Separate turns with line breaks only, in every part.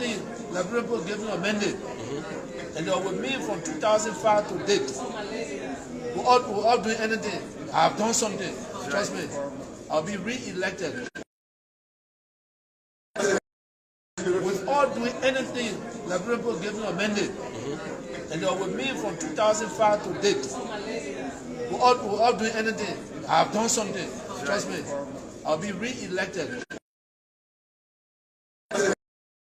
anything, Liberia people gave me a mandate. And they were with me from 2005 to date. We're all doing anything. I have done something. Trust me. I'll be re-elected. With all doing anything, Liberia people gave me a mandate. And they were with me from 2005 to date. We're all doing anything. I have done something. Trust me. I'll be re-elected.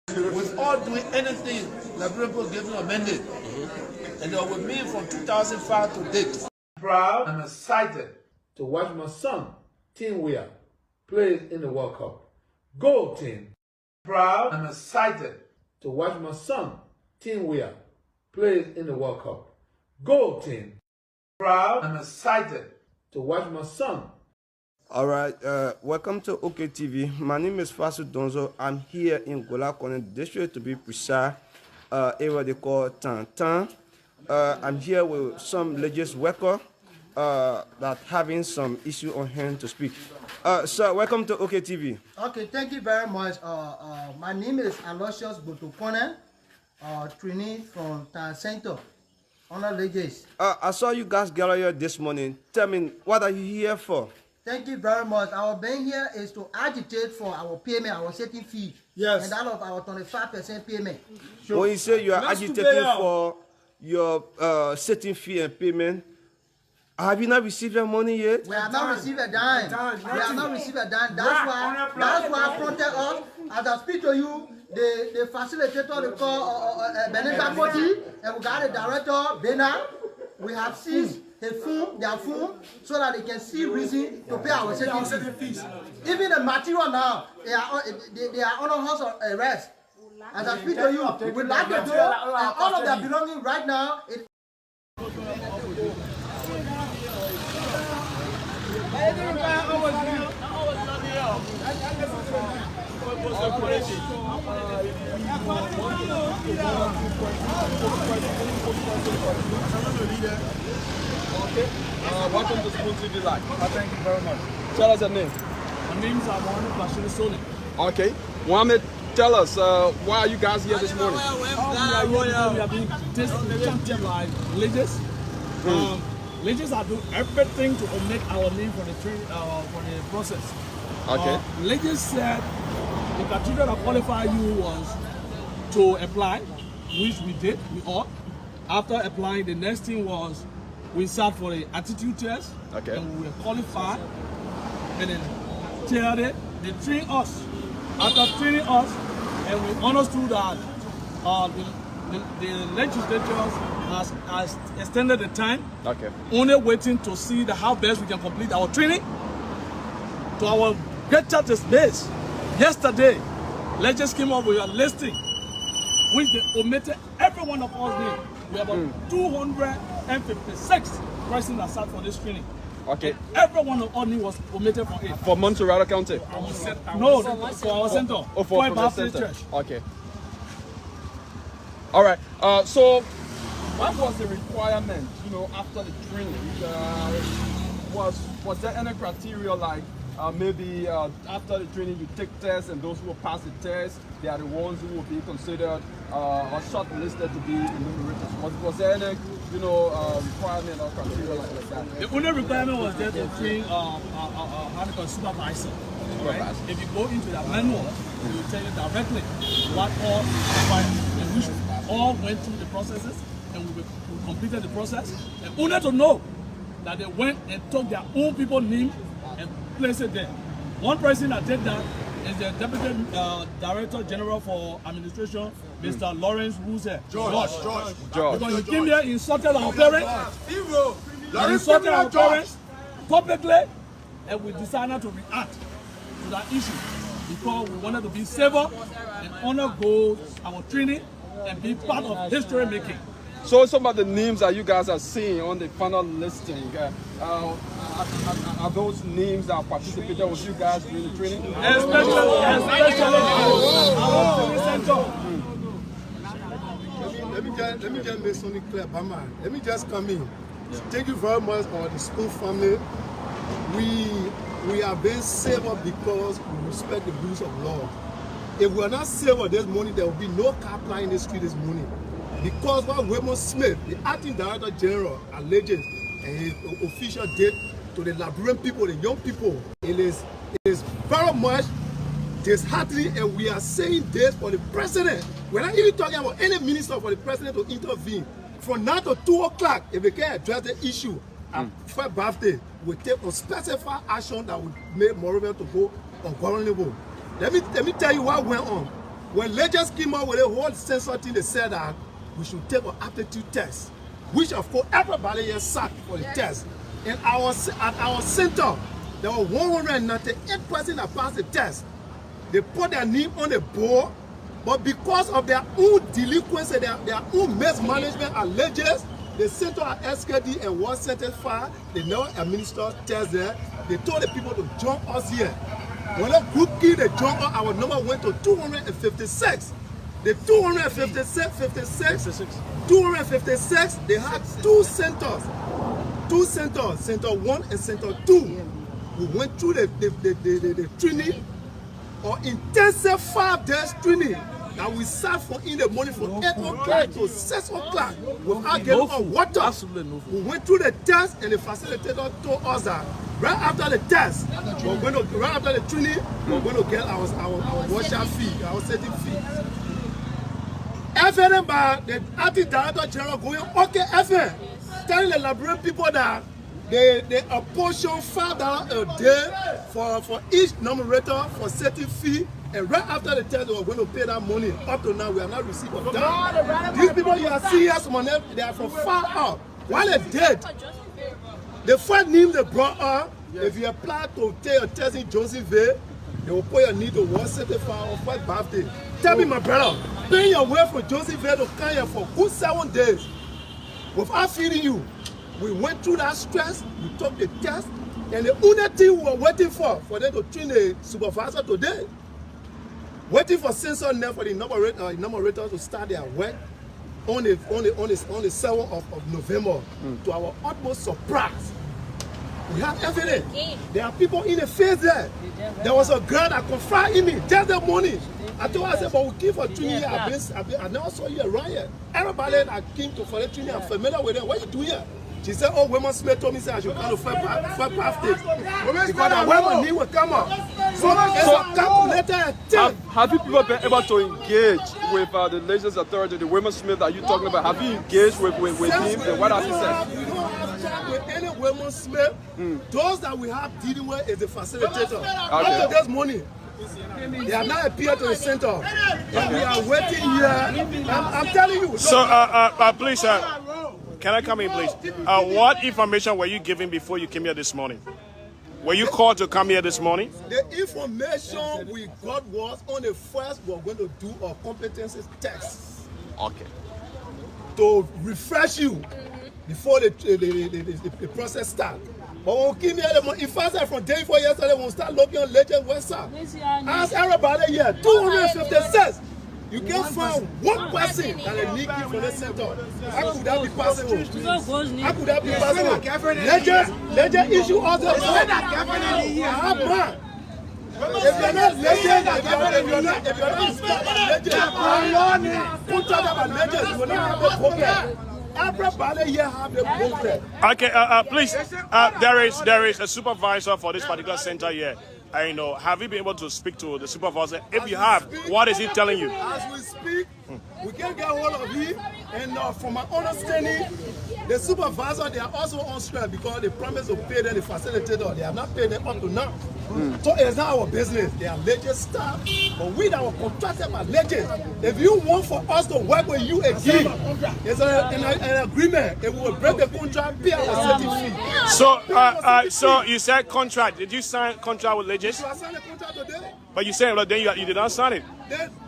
With all doing anything, Liberia people gave me a mandate. And they were with me from 2005 to date. I'm proud and excited to watch my son, Team Weah, play in the World Cup. Go team! Proud and excited to watch my son, Team Weah, play in the World Cup. Go team! Proud and excited to watch my son.
All right, welcome to OKTV. My name is Fasu Donzo. I'm here in Gola Corner District, to be precise, area they call Tantan. I'm here with some religious worker that having some issue on hand to speak. Sir, welcome to OKTV.
Okay, thank you very much. My name is Aloysius Botokone, trainee from Tan Center, Honor Legis.
I saw you guys gather here this morning. Tell me, what are you here for?
Thank you very much. Our being here is to agitate for our payment, our setting fee.
Yes.
And that of our 25% payment.
Sure. When you say you are agitating for your setting fee and payment, have you not received your money yet?
We have not received a dime. We have not received a dime. That's why fronted us. As I speak to you, the facilitator, they call Benita Koti, and we got the director, Bena. We have seized their phone, so that they can see reason to pay our setting fees. Even the material now, they are under house arrest. As I speak to you, we like the door, and all of their belongings right now.
Welcome to Spoon TV Live.
Thank you very much.
Tell us your name.
My name is Mohamed Bashir Soli.
Okay. Mohamed, tell us, why are you guys here this morning?
We have been championed by Legis. Legis are doing everything to omit our name for the process.
Okay.
Legis said the criteria that qualified you was to apply, which we did, we all. After applying, the next thing was we sat for the attitude test,
okay,
and we were qualified, and then they trained us. After training us, and we understood that the legislature has extended the time,
okay,
only waiting to see how best we can complete our training. To our greater disgrace, yesterday, Legis came up with a listing, which they omitted every one of us names. We have about 256 persons that sat for this training.
Okay.
Every one of us was omitted from it.
For Montserrat County?
No, for our center.
Oh, for the center.
Church.
Okay. All right. So, what was the requirement, after the training? Was there any criteria like maybe after the training you take tests, and those who will pass the test, they are the ones who will be considered or shortlisted to be enumerated? Was there any requirement or criteria like that? The
only requirement was there to train supervisor. Right? If you go into the manual, it will tell you directly what all required. And we all went through the processes, and we completed the process, and only to know that they went and took their own people's name and placed it there. One person that did that is the Deputy Director General for Administration, Mr. Lawrence, who's here. George. Because he came here, insulted our parents. He insulted our parents publicly, and we decided to react to that issue because we wanted to be safer and honor our training and be part of history making.
So some of the names that you guys are seeing on the final listing, are those names that participated with you guys during the training?
Especially our center.
Let me just make something clear, Bama. Let me just come in. Thank you very much for the school family. We are being safer because we respect the rules of law. If we are not saved of this money, there will be no car flying in the street this morning. Because what Weah Smith, the acting director general, alleges, and his official date to the Liberian people, the young people, it is very much disheartening, and we are saying this for the president. We're not even talking about any minister for the president to intervene. From now to 2 o'clock, if we can address the issue, for birthday, we take a specified action that would make Moreover to go ungovernable. Let me tell you what went on. When Legislature came out with a whole censor thing, they said that we should take an aptitude test, which of course everybody here sat for the test. And at our center, there were 198 persons that passed the test. They put their name on the board, but because of their own delinquency, their own mismanagement alleges, the center at SKD and one sentence file, they never administer tests there. They told the people to join us here. When a group key they joined us, our number went to 256. The 256, they had two centers, Center 1 and Center 2. We went through the training, or intensive 5 days training. That we sat for in the morning from 8 o'clock to 6 o'clock without getting on water.
Absolutely no food.
We went through the test, and the facilitator told us that right after the test, right after the training, we're going to get our workshop fee, our setting fee. FN by the acting director general going, okay, FN, telling the Liberian people that they apportion $5 a day for each numerator for setting fee. And right after the test, we were going to pay that money. Up to now, we have not received a dime. These people you are seeing us, they are from far out. While they did, the first name they brought up, if you apply to take a test in Josephville, they will put your need to 175 or 5 birthday. Tell me, my brother, paying your way from Josephville to come here for good 7 days without feeding you. We went through that stress, we took the test, and the only thing we were waiting for them to train the supervisor today. Waiting for censor net for the numerators to start their work on the 7th of November. To our utmost surprise, we have evidence. There are people in the face there. There was a girl that confided in me just that morning. I told her, I said, but we came for training here. I never saw you around here. Everybody that came for the training, I'm familiar with them. What are you doing here? She said, oh, Weah Smith told me I should come to 5 birthdays. Because the Weah knee will come up. So it's a calculated thing.
Have you people been able to engage with the Legislature authority, the Weah Smith that you're talking about? Have you engaged with him? And what has he said?
We don't have chat with any Weah Smith. Those that we have dealing with is the facilitator. After this morning, they have not appeared to the center. And we are waiting here. I'm telling you.
So, please, can I come in, please? What information were you given before you came here this morning? Were you called to come here this morning?
The information we got was on the first we are going to do a competency test.
Okay.
To refresh you before the process starts. But when we came here, in fact, from day before yesterday, when we start looking on Legend Website, ask everybody here, 256. You can't find one person that is leaking from the center. How could that be possible? How could that be possible? Legend issue all the time. If you're not legend, if you're not legend, you will not have the problem. Everybody here have the problem.
Okay, please, there is a supervisor for this particular center here. I know. Have you been able to speak to the supervisor? If you have, what is he telling you?
As we speak, we can't get hold of him. And from my understanding, the supervisor, they are also on strike because they promised to pay them the facilitator. They have not paid them up to now. So it's not our business. They are legend staff, but we that were contracted by legend. If you want for us to work with you again, it's an agreement. If we will break the contract, pay our setting fee.
So you said contract. Did you sign contract with legend?
I signed the contract today.
But you said then you did not sign it.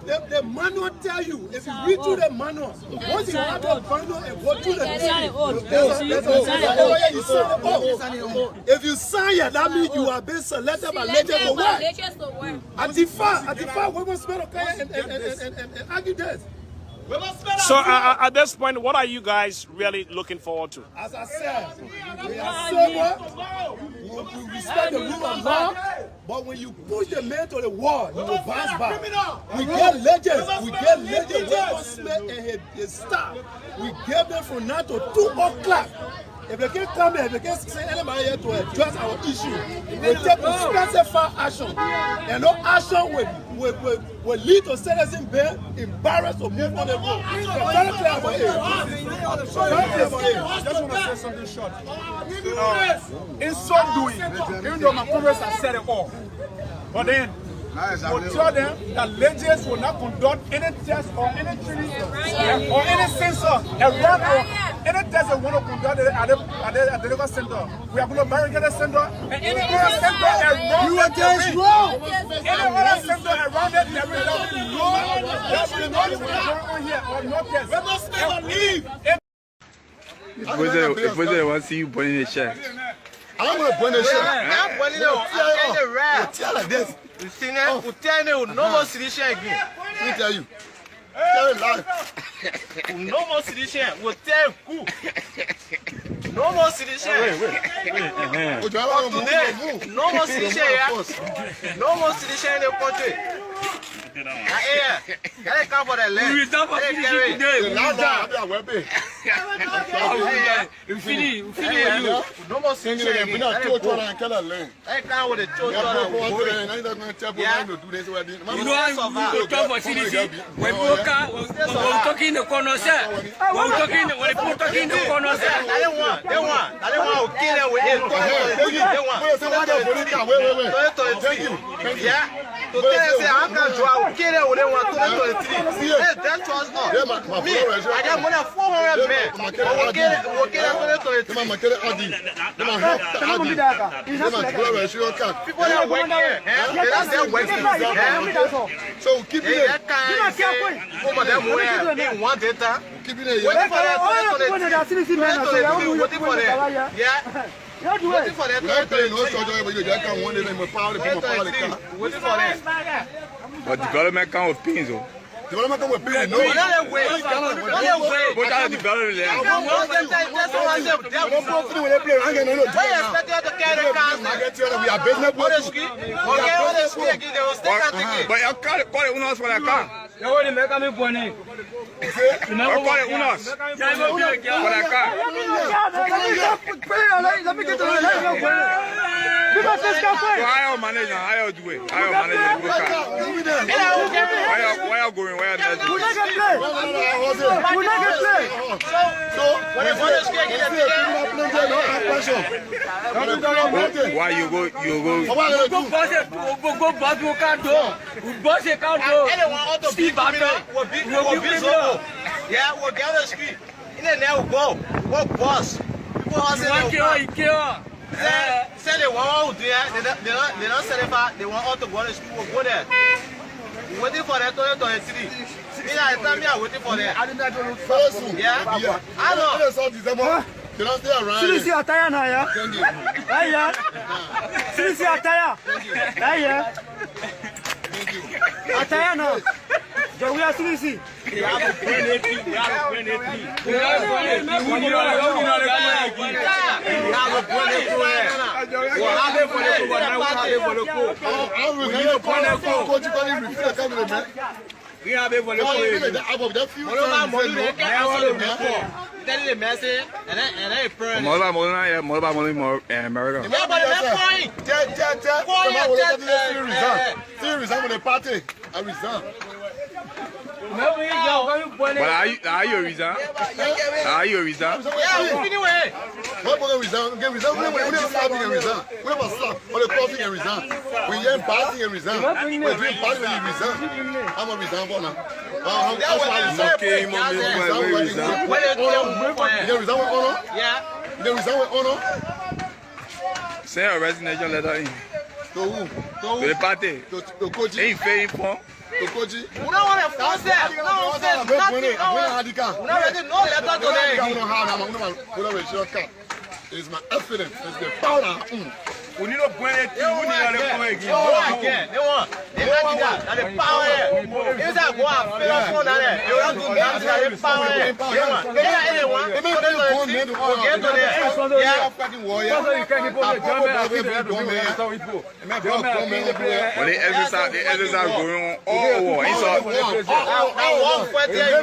The manual tell you, if you read through the manual, once you have the manual and go through the if you sign it, that means you are being selected by legend to work. Antifa, Weah Smith and argue this.
So at this point, what are you guys really looking forward to?
As I said, we are sober, we respect the rule of law, but when you push the man to the wall, he will bounce back. We get legends, Weah Smith and his staff. We gave them from 9 to 2 o'clock. If they can't come here, if they can't send anybody here to address our issue, we take expensive action. And no action will lead to citizens being embarrassed or move on the road. Very clear about it.
I just want to say something short. In so doing, even though my Congress has said it all, but then we'll tell them that legislators will not conduct any test or any training or any sensor around or any test they want to conduct at the legal center. We are going to barricade the center and any other center around it. Any other center around it, there will be no going on here or no test. Let us never leave.
If they want to see you burning the shirt.
I'm going to burn the shirt.
I'm burning the rat.
Tell like this.
You see that? You tell me no more sedition again.
Let me tell you. Tell it live.
No more sedition. We'll tell you. No more sedition.
Wait.
Today, no more sedition. No more sedition in the country. Let's come for the land.
We stop for finishing today.
No more sedition.
We're not told and kill a land.
Let's come with the children.
You know how we talk for CDC? When we talking in the corner, sir. When we talking in the corner, sir.
They want to kill them with it. They want. Yeah. To tell them, say, I can't draw, kill them with them 2023. That's what's not. Me, I got more than 400 men. We'll kill them 2023. People that work here, they're working.
So keep it there.
Over them where in one data.
Keep it there.
Waiting for that. Yeah. Waiting for that. Waiting for that.
But development come with pins, oh.
Development come with pins. No.
Another way.
But I develop there.
That's what I said. Why you expect you to carry the cars?
We are business
On the street? Okay, on the street again, they will stay out again.
But you call it unos for the car.
You want to make me funny?
You call it unos for the car.
Let me get to the because this guy.
I manage the way. I manage the car. Where you going? Where you
We're not gonna play. We're not gonna play.
So, when the police get
why you go?
Go back to car. Boss a car.
Anyone out of big criminal will be so. Yeah, we'll get the street. In the net, we'll go. We'll boss. People are saying say they want to do that. They don't sell it far. They want all to go to school. We'll go there. We're waiting for that 2023. Me and the time we are waiting for that. Yeah? I know.
You don't stay around.
Seriously, attire now, yeah? Yeah. Seriously, attire. Yeah. Attire now. So we are seriously.
But are you a reason? Are you a reason?
Yeah, anyway.
What about resign? Get resign. We never stop and resign. We never stop. Or the crossing and resign. We ain't passing and resign. We're doing party and resign. I'm a resign for now.
Okay, mommy, resign.
You resign with honor?
Yeah.
You resign with honor?
Send a resignation letter in.
To who?
To the party.
To Koji.
Ain't fair form.
To Koji.
We don't want to force that. We don't want to nothing. We don't ready no letter today.
It's my evidence. It's the powder.
We need to point it to you.
They want. They like that. And the power. Is that go out? Fill up on that. You don't do that. The power. Anyone.
But the exercise going on all over. But they do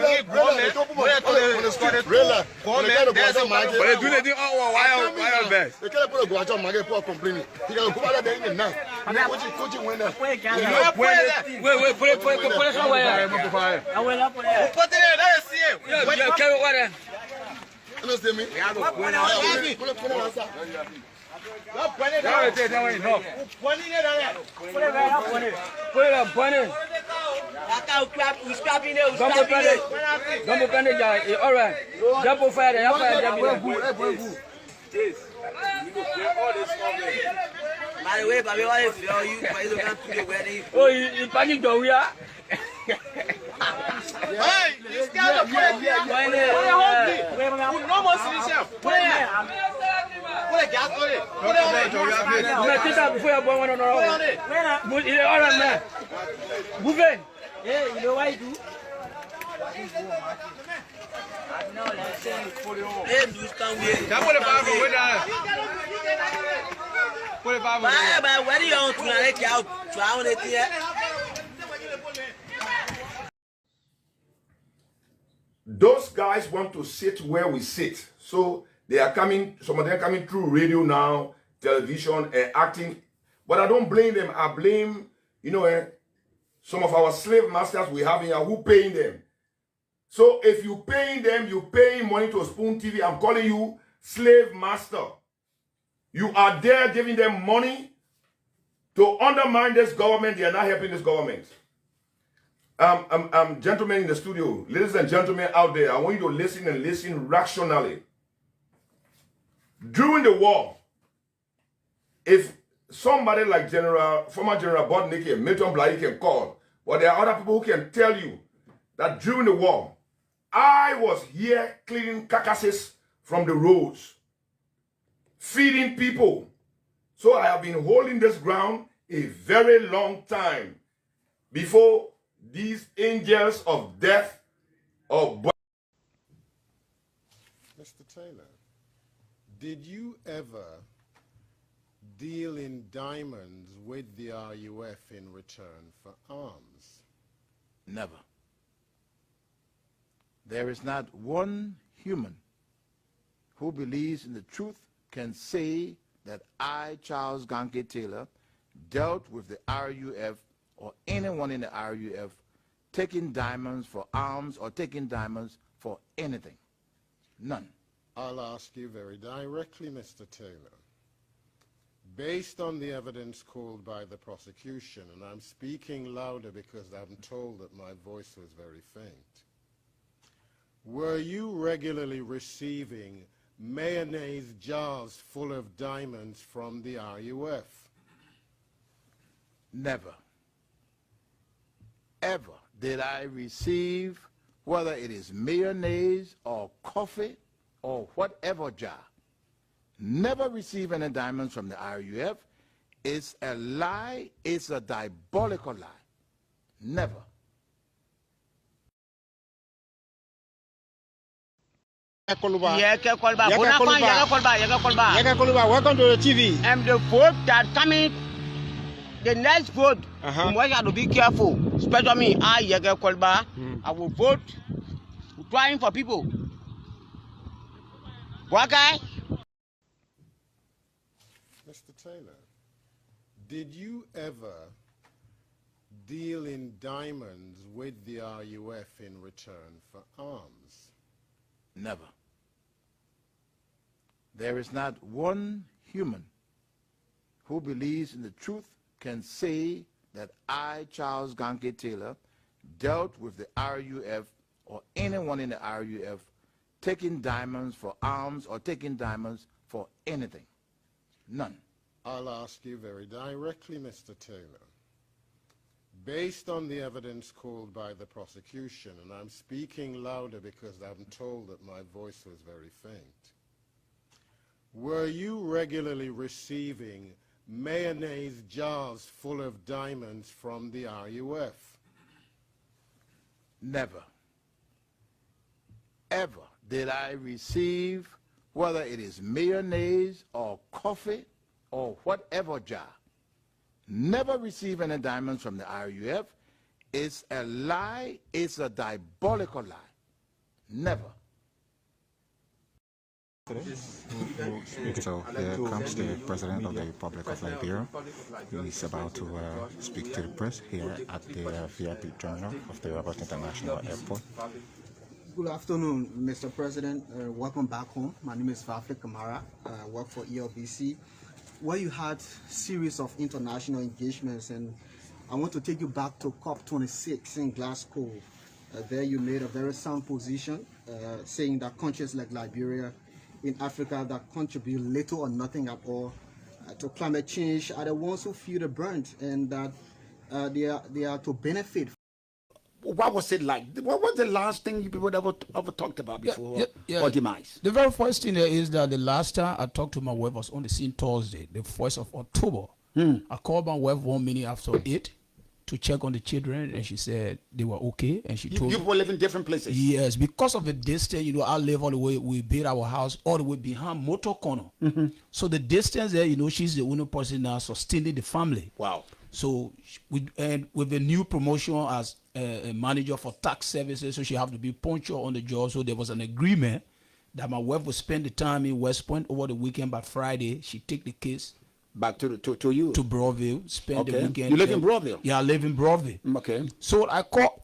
the all over. Why best?
They can't put a guacho maggot for complaining. He can go out there in the night. Coaching winner.
Wait, put it somewhere. I will not put it. Put it there, let us see it. Yeah, carry water.
Understand me? Put it outside.
Put it down. Put it down. Put it up, put it. Don't open it, guys. All right. Jump over fire. By the way, Bobby, what if you don't to the wedding? Oh, you panic the Weah?
Hey, you scared of it? No more solution. Put a gas on it. Put it on it.
Before you're born on it. All right, man. Move it. Yeah, you know what I do? No, let's say put it on. Hey, do stand here. Put it back over there. Put it back over there. But where do you want to let you out? Try on it here.
Those guys want to sit where we sit. So they are coming, some of them coming through radio now, television, and acting. But I don't blame them. I blame, some of our slave masters we have in here who paying them. So if you paying them, you paying money to Spoon TV, I'm calling you slave master. You are there giving them money to undermine this government. They are not helping this government. Gentlemen in the studio, ladies and gentlemen out there, I want you to listen and listen rationally. During the war, if somebody like former General Bodnik and Milton Bly can call, but there are other people who can tell you that during the war, I was here cleaning carcasses from the roads, feeding people. So I have been holding this ground a very long time before these angels of death or
Mr. Taylor, did you ever deal in diamonds with the RUF in return for arms?
Never. There is not one human who believes in the truth can say that I, Charles Ganke Taylor, dealt with the RUF or anyone in the RUF taking diamonds for arms or taking diamonds for anything. None.
I'll ask you very directly, Mr. Taylor. Based on the evidence called by the prosecution, and I'm speaking louder because I'm told that my voice was very faint, were you regularly receiving mayonnaise jars full of diamonds from the RUF?
Never. Ever did I receive, whether it is mayonnaise or coffee or whatever jar, never receive any diamonds from the RUF. It's a lie. It's a diabolical lie. Never.
Welcome to the TV. And the vote that coming, the next vote, we have to be careful. Especially me, I will vote trying for people. What guy?
Mr. Taylor, did you ever deal in diamonds with the RUF in return for arms?
Never. There is not one human who believes in the truth can say that I, Charles Ganke Taylor, dealt with the RUF or anyone in the RUF taking diamonds for arms or taking diamonds for anything. None.
I'll ask you very directly, Mr. Taylor. Based on the evidence called by the prosecution, and I'm speaking louder because I'm told that my voice was very faint, were you regularly receiving mayonnaise jars full of diamonds from the RUF?
Never, ever did I receive, whether it is mayonnaise or coffee or whatever jar, never receive any diamonds from the RUF. It's a lie. It's a diabolical lie. Never.
So here comes the President of the Republic of Liberia. He's about to speak to the press here at the VIP terminal of the Rabat International Airport.
Good afternoon, Mr. President. Welcome back home. My name is Fafli Kamara. I work for ELBC, where you had a series of international engagements, and I want to take you back to COP26 in Glasgow. There you made a very sound position, saying that countries like Liberia in Africa that contribute little or nothing at all to climate change are the ones who feel the brunt, and that they are to benefit.
What was it like? What was the last thing you people ever talked about before or demise?
The very first thing there is that the last time I talked to my wife was on the scene Thursday, the 1st of October. I called my wife 1 minute after 8 to check on the children, and she said they were okay. And she told me,
you people live in different places?
Yes, because of the distance, you know, I live all the way, we built our house all the way behind Motor Corner. So the distance there, you know, she's the only person now sustaining the family.
Wow.
So with the new promotion as a manager for tax services, so she have to be punctual on the job. So there was an agreement that my wife would spend the time in West Point over the weekend. By Friday, she take the case
back to you to
Broadville, spend the weekend.
You live in Broadville?
Yeah, I live in Broadville.
Okay.
So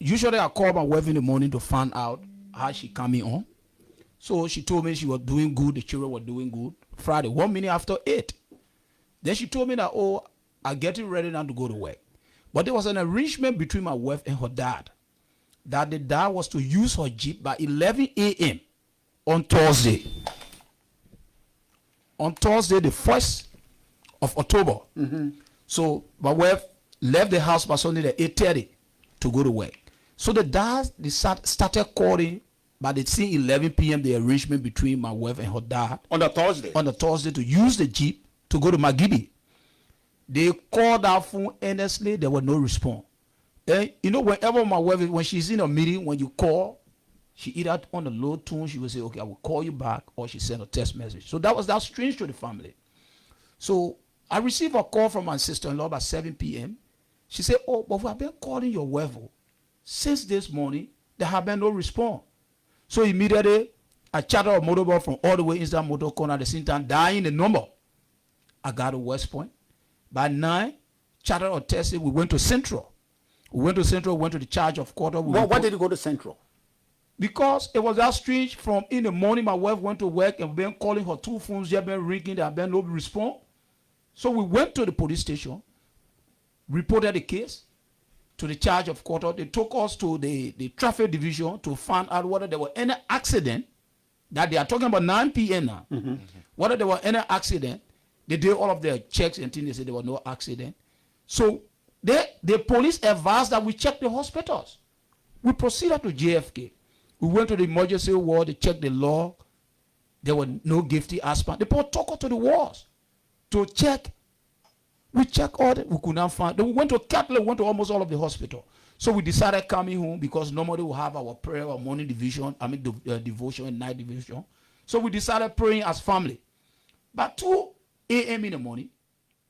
usually I call my wife in the morning to find out how she coming on. So she told me she was doing good, the children were doing good. Friday, 1 minute after 8. Then she told me that, oh, I'm getting ready now to go to work. But there was an arrangement between my wife and her dad, that the dad was to use her Jeep by 11 a.m. on Thursday. On Thursday, the 1st of October. So my wife left the house by Sunday at 8:30 to go to work. So the dad started calling by the same 11 p.m. the arrangement between my wife and her dad.
On the Thursday?
On the Thursday, to use the Jeep to go to Magibi. They called that phone earnestly, there was no response. And you know, whenever my wife, when she's in a meeting, when you call, she either on the low tone, she will say, okay, I will call you back, or she sent a text message. So that was that strange to the family. So I received a call from my sister-in-law by 7 p.m. She said, oh, but we have been calling your wife since this morning. There have been no response. So immediately, I chatted a motorbike from all the way inside Motor Corner at the same time, dialing the number. I got to West Point. By 9, chatted or tested, we went to Central. We went to Central, went to the charge of quarter.
Why did you go to Central?
Because it was that strange. From in the morning, my wife went to work and been calling her 2 phones. They have been ringing, there have been no response. So we went to the police station, reported the case to the charge of quarter. They took us to the traffic division to find out whether there were any accident, that they are talking about 9 p.m. now. Whether there were any accident. They did all of their checks and things. They said there was no accident. So the police advised that we check the hospitals. We proceeded to JFK. We went to the emergency ward. They checked the log. There were no gifty aspirant. They took us to the wards to check. We checked all that. We could not find. Then we went to Catholic, went to almost all of the hospital. So we decided coming home, because normally we have our prayer, our morning division, devotion and night division. So we decided praying as family. But 2 a.m. in the morning,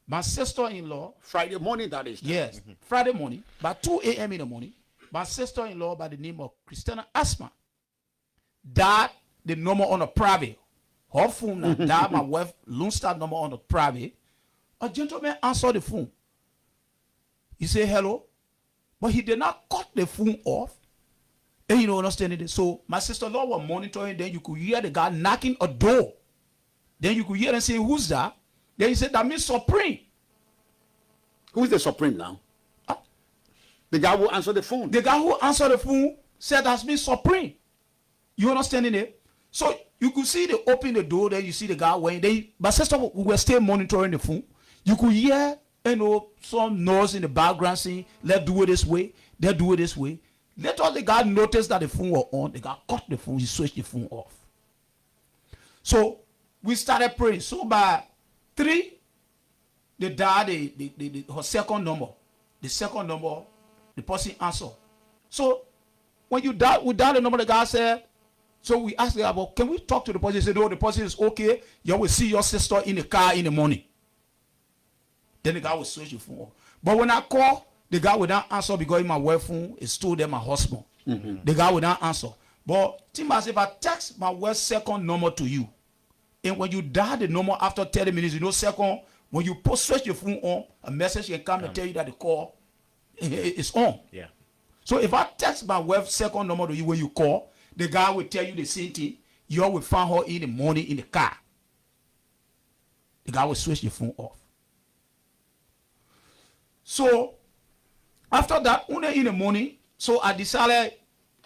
my sister-in-law...
Friday morning, that is?
Yes, Friday morning, by 2 a.m. in the morning, my sister-in-law by the name of Christina Asma died the number on a private. Her phone now died, my wife Lone Star number on the private. A gentleman answered the phone. He said, hello, but he did not cut the phone off. And you know, understanding this. So my sister-in-law was monitoring, then you could hear the guy knocking a door. Then you could hear them saying, who's that? Then he said, that means Supreme.
Who is the Supreme now? The guy who answered the phone.
The guy who answered the phone said that's been Supreme. You understanding it? So you could see they open the door, then you see the guy waiting. My sister, we were still monitoring the phone. You could hear, you know, some noise in the background saying, let's do it this way, let's do it this way. Later the guy noticed that the phone was on. The guy cut the phone, he switched the phone off. So we started praying. So by 3,
they dial her second number. The second number, the person answer. So when we dial the number, the guy said, so we asked the guy, well, can we talk to the person? He said, no, the person is okay. You will see your sister in the car in the morning. Then the guy will switch the phone. But when I call, the guy will not answer because my wife phone is still there, my husband. The guy will not answer. But Timbers, if I text my wife's second number to you, and when you dial the number after 30 minutes, you know, second, when you switch your phone on, a message can come and tell you that the call is on.
Yeah.
So if I text my wife's second number to you when you call, the guy will tell you the same thing. You will find her in the morning in the car. The guy will switch your phone off. So after that, in the morning, so I decided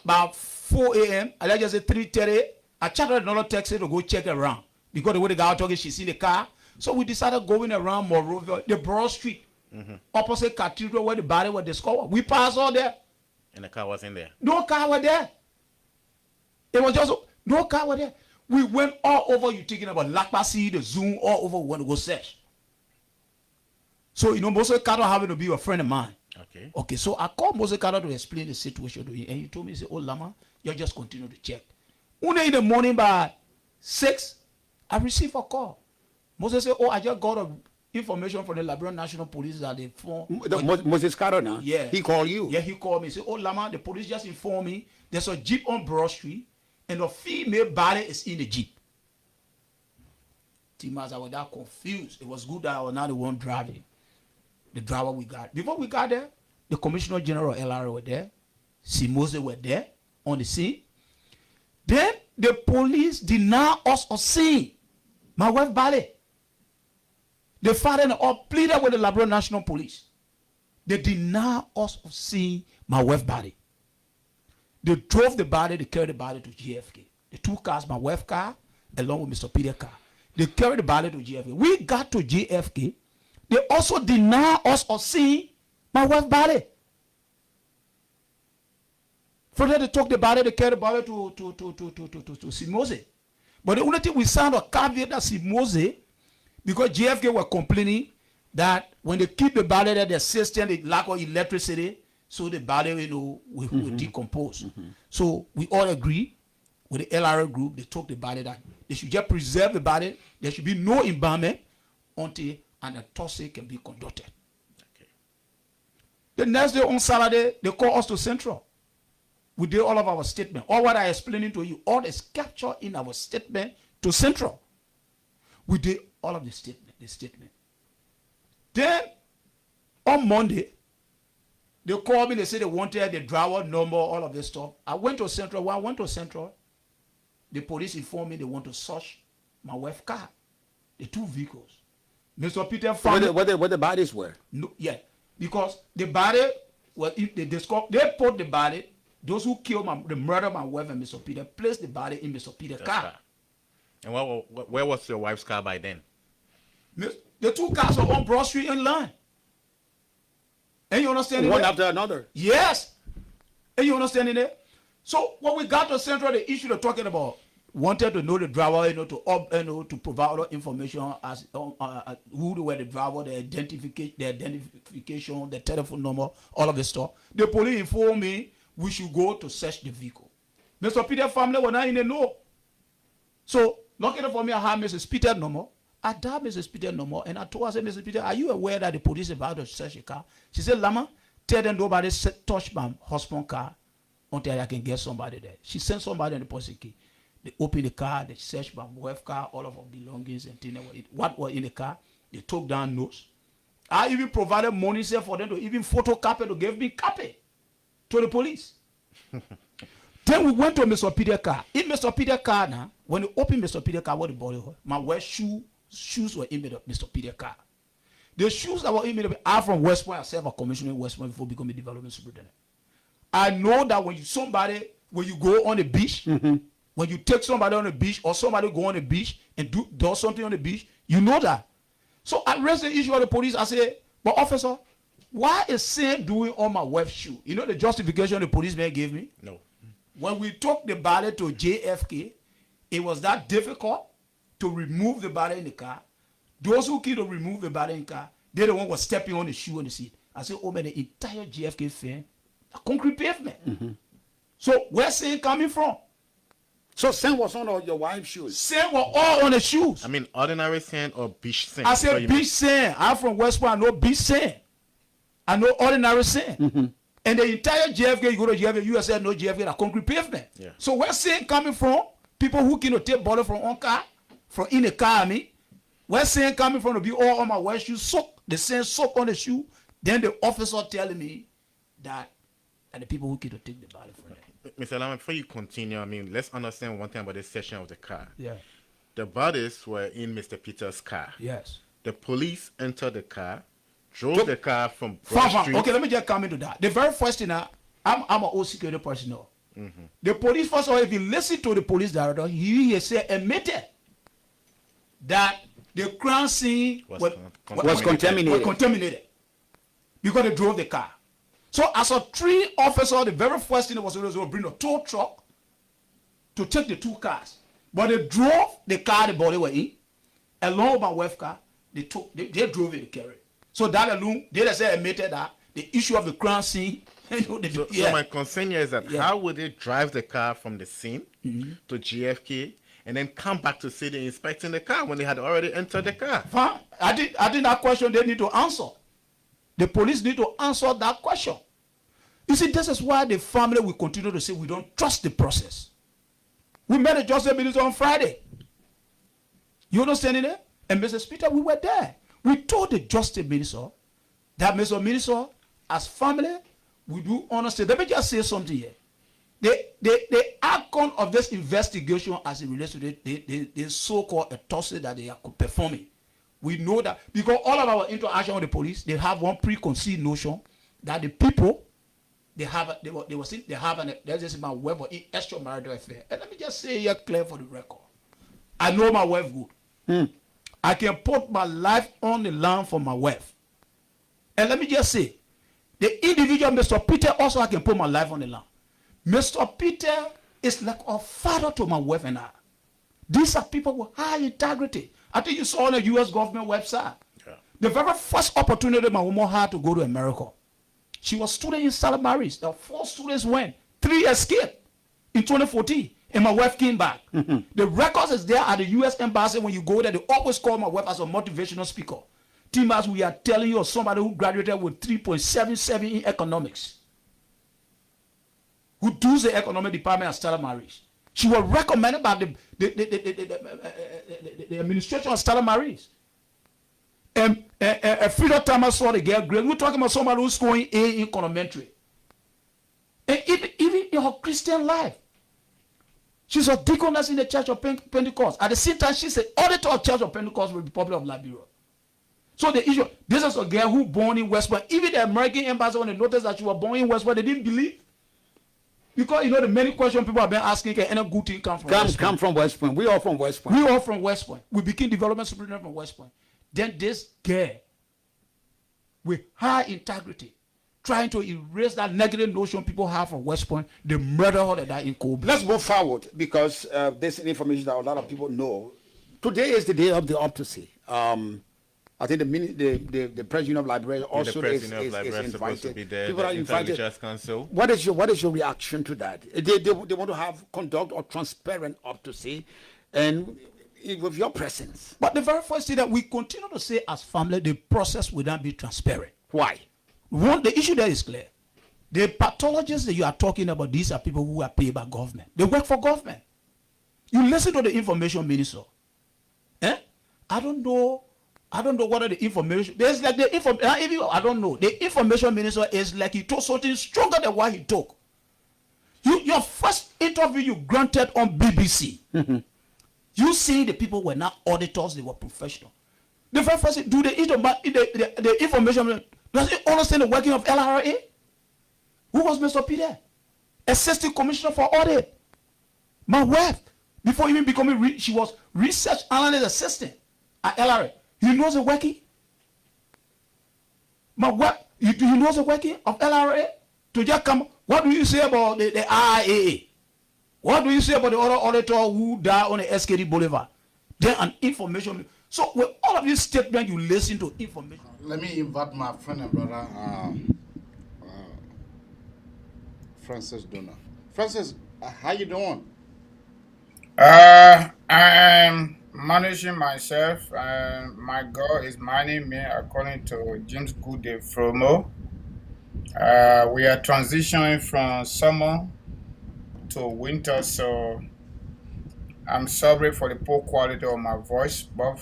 about 4 a.m., I just say 3:30, I chatted another taxi to go check around. Because the way the guy was talking, she's in the car. So we decided going around Monrovia, the Broad Street, opposite Cathedral where the body was discovered. We passed all there.
And the car wasn't there?
No car was there. It was just, no car was there. We went all over, you thinking about Lakpasi, the Zoom, all over, we went to go search. So, you know, Mose Carter happened to be a friend of mine.
Okay.
Okay, so I called Mose Carter to explain the situation to him, and he told me, he said, oh, Lama, you just continue to check. One in the morning by 6, I received a call. Moses said, oh, I just got information from the Liberian National Police that they phone. Moses Carter now? Yeah. He called you? Yeah, he called me. He said, oh, Lama, the police just informed me there's a Jeep on Broad Street, and a female body is in the Jeep. Timas, I was that confused. It was good that I was not the one driving. The driver we got. Before we got there, the Commissioner General LR were there. Simose were there on the scene. Then the police denied us of seeing my wife body. The father and all pleaded with the Liberia National Police. They denied us of seeing my wife's body. They drove the body, they carried the body to GFK. The two cars, my wife's car, along with Mr. Peter's car. They carried the body to GFK. We got to GFK. They also denied us of seeing my wife's body. From there, they took the body, they carried the body to Simose. But the only thing we signed a caveat that Simose, because GFK were complaining that when they keep the body there, the system, the lack of electricity, so the body, you know, will decompose. So we all agree with the LRA group, they took the body that they should just preserve the body. There should be no embalming until an autopsy can be conducted. Okay. The next day on Saturday, they call us to Central. We did all of our statement. All what I explaining to you, all is captured in our statement to Central. We did all of the statement. Then, on Monday, they called me, they said they wanted the driver number, all of this stuff. I went to Central. When I went to Central, the police informed me they want to search my wife's car, the two vehicles. Mr. Peter found
where the bodies were.
No, yeah, because the body, well, they put the body. Those who killed the murder my wife and Mr. Peter placed the body in Mr. Peter's car.
And where was your wife's car by then?
The two cars were on Broad Street in line. And you understand?
One after another.
Yes. And you understand it? So when we got to Central, the issue they're talking about, wanted to know the driver, to provide other information as who were the driver, the identification, the telephone number, all of this stuff. The police informed me we should go to search the vehicle. Mr. Peter's family were not in the know. So, luckily for me, I had Mrs. Peter's number. I dialed Mrs. Peter's number, and I told her, I said, Mrs. Peter, are you aware that the police are about to search your car? She said, Lama, tell them nobody touch my husband's car until I can get somebody there. She sent somebody in the police key. They opened the car, they searched my wife's car, all of our belongings and things. What was in the car? They took down notes. I even provided money for them to even photocopy, to give me copy to the police. Then we went to Mr. Peter's car. In Mr. Peter's car now, when we opened Mr. Peter's car, what the body was, my wife's shoes were in Mr. Peter's car. The shoes that were in are from West Point. I served a commissioner in West Point before becoming a development superintendent. I know that when you go on the beach, when you take somebody on the beach or somebody go on the beach and do something on the beach, you know that. So I raised the issue of the police. I said, but officer, why is Sam doing on my wife's shoe? You know the justification the policeman gave me?
No.
When we took the body to JFK, it was that difficult to remove the body in the car. Those who killed to remove the body in the car, They the one was stepping on the shoe on the seat. I said, oh man, the entire JFK fan, a concrete pavement. So where's sand coming from?
So sand was on your wife's shoes?
Sand was all on the shoes.
I mean, ordinary sand or beach sand?
I said beach sand. I'm from West Point. I know beach sand. I know ordinary sand. And the entire JFK, you go to JFK, you said no JFK, a concrete pavement.
Yeah.
So where's sand coming from? People who can take bottle from one car, from in the car, I mean. Where's sand coming from to be all on my west shoe, soak, the sand soak on the shoe. Then the officer telling me that the people who can take the bottle from them.
Mr. Lama, before you continue, I mean, let's understand one thing about this section of the car.
Yeah.
The bodies were in Mr. Peter's car.
Yes.
The police entered the car, drove the car from Broad Street.
Okay, let me just come into that. The very first thing, I'm an old security personnel. The police, first of all, if you listen to the police director, he admitted that the crime scene was contaminated because they drove the car. So as a 3 officer, the very first thing was to bring a tow truck to take the 2 cars. But they drove the car the body were in, along with my wife's car, they drove it to carry. So that alone, they just admitted that the issue of the crime scene. So
my concern here is that how would they drive the car from the scene to GFK and then come back to city inspecting the car when they had already entered the car?
Fine. I think that question they need to answer. The police need to answer that question. You see, this is why the family will continue to say we don't trust the process. We met the Justice Minister on Friday. You understand it? And Mrs. Peter, we were there. We told the Justice Minister that Mr. Minister, as family, we do understand. Let me just say something here. The outcome of this investigation as it relates to the so-called autopsy that they are performing, we know that because all of our interaction with the police, they have one preconceived notion that the people there's just my wife or extramarital affair. And let me just say here clear for the record. I know my wife good. I can put my life on the line for my wife. And let me just say, the individual Mr. Peter also I can put my life on the line. Mr. Peter is like a father to my wife and I. These are people with high integrity. I think you saw on the U.S. government website. Yeah. The very first opportunity my woman had to go to America, she was student in St. Mary's. The 4 students went, 3 escaped in 2014, and my wife came back. The records is there at the U.S. Embassy. When you go there, they always call my wife as a motivational speaker. Timas, we are telling you of somebody who graduated with 3.77 in economics, who does the economic department at Stella Maris. She was recommended by the administration of Stella Maris. And Frida Thomas saw the girl grade. We're talking about somebody who's scoring A in econometry. And even in her Christian life, she's a deaconess in the Church of Pentecost. At the same time, she's an auditor of Church of Pentecost with the Republic of Liberia. So the issue, this is a girl who born in West Point. Even the American embassy, when they noticed that she was born in West Point, they didn't believe. Because you know the many questions people have been asking, can any good thing come from West Point?
Come from West Point. We all from West Point.
We all from West Point. We became development superintendent from West Point. Then this girl, with high integrity, trying to erase that negative notion people have from West Point, they murder her that in Kobe.
Let's move forward because this is information that a lot of people know. Today is the day of the autopsy. I think the President of Liberia also is invited.
To be there,
people are invited.
Council.
What is your reaction to that? They want to conduct a transparent autopsy, and with your presence.
But the very first thing that we continue to say as family, the process will not be transparent.
Why?
One, the issue there is clear. The pathologists that you are talking about, these are people who are paid by government. They work for government. You listen to the information minister. I don't know what are the information. There's like the information. I don't know. The information minister is like he told something stronger than what he took. Your first interview you granted on BBC. You see the people were not auditors; they were professional. The very first thing, do the information? Does it understand the working of LRA? Who was Mr. Peter? Assistant Commissioner for Audit. My wife, before even becoming, she was research analyst assistant at LRA. He knows the working. My wife, he knows the working of LRA. To just come, what do you say about the IAA? What do you say about the other auditor who died on the SKD Boulevard? Then an information. So with all of these statements, you listen to information.
Let me invite my friend and brother, Francis Donor. Francis, how you doing?
I'm managing myself, and my God is managing me according to James Goode Fromo. We are transitioning from summer to winter, so I'm sorry for the poor quality of my voice, but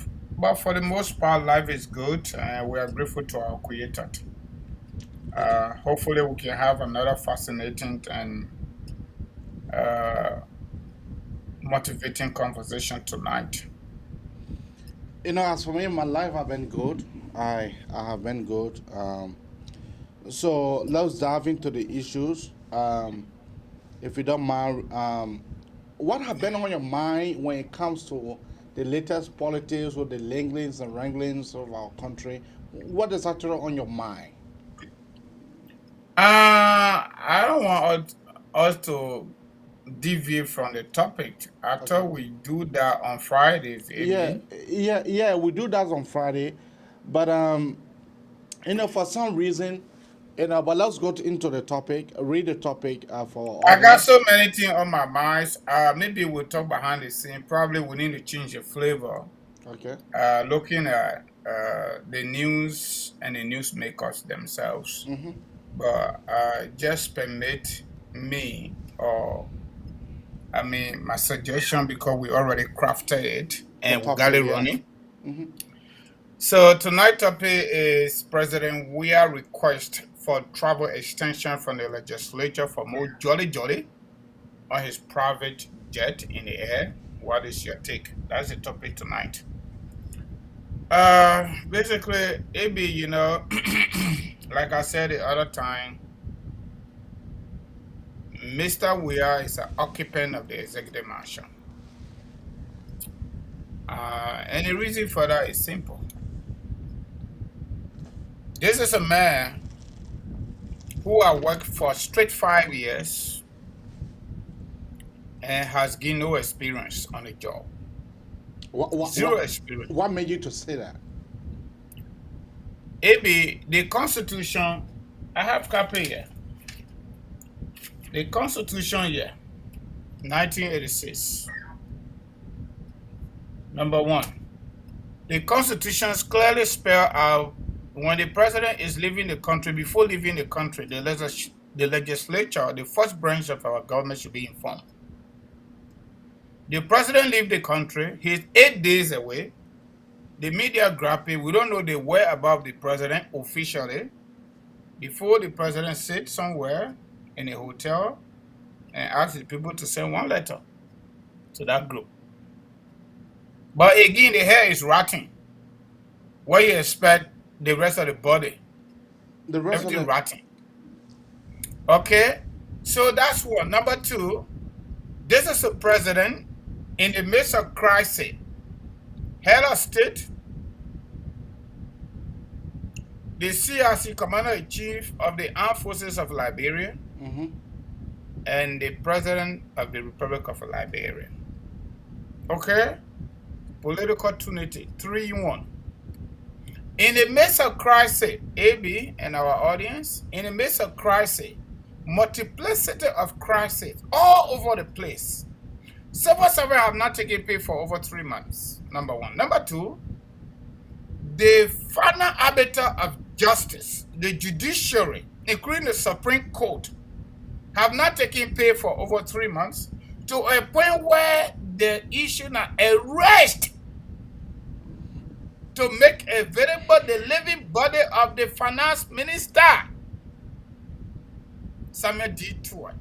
for the most part, life is good, and we are grateful to our Creator. Hopefully, we can have another fascinating and motivating conversation tonight.
You know, as for me, my life have been good. I have been good. So let's dive into the issues. If you don't mind, what have been on your mind when it comes to the latest politics or the linglings and wranglings of our country? What is actually on your mind?
I don't want us to deviate from the topic. I thought we do that on Fridays,
Yeah,
evening.
we do that on Friday, but you know, for some reason, you know, but let's go into the topic. Read the topic for
I got
audience.
so many things on my mind. Maybe we'll talk behind the scene. Probably we need to change the flavor.
Okay.
Looking at the news and the newsmakers themselves. But just permit me, or I mean, my suggestion, because we already crafted it and we got it running. So tonight's topic is President Weah request for travel extension from the legislature for more jolly on his private jet in the air. What is your take? That's the topic tonight. Basically, AB, you know, like I said the other time, Mr. Weah is an occupant of the executive mansion. And the reason for that is simple. This is a man who has worked for straight 5 years and has gained no experience on the job. Zero experience.
What made you to say that?
AB, the Constitution, I have copy here. The Constitution here, 1986. Number 1, the Constitution clearly spells out when the president is leaving the country, before leaving the country, the legislature, the first branch of our government, should be informed. The president leave the country, he's 8 days away. The media grab it. We don't know the whereabouts of the president officially. Before the president sit somewhere in a hotel and ask the people to send one letter to that group. But again, the hair is rotting. What you expect the rest of the body?
The rest
everything
of the...
rotting. Okay, so that's one. Number 2, this is a president in the midst of crisis, head of state, the CRC Commander-in-Chief of the Armed Forces of Liberia, and the President of the Republic of Liberia. Okay? Political trinity, 3 in 1. In the midst of crisis, AB and our audience, in the midst of crisis, multiplicity of crisis all over the place. Civil servants have not taken pay for over 3 months, number 1. Number 2, the final arbiter of justice, the judiciary, including the Supreme Court, have not taken pay for over 3 months, to a point where they issue an arrest to make available the living body of the finance minister, Samuel D. Tuat.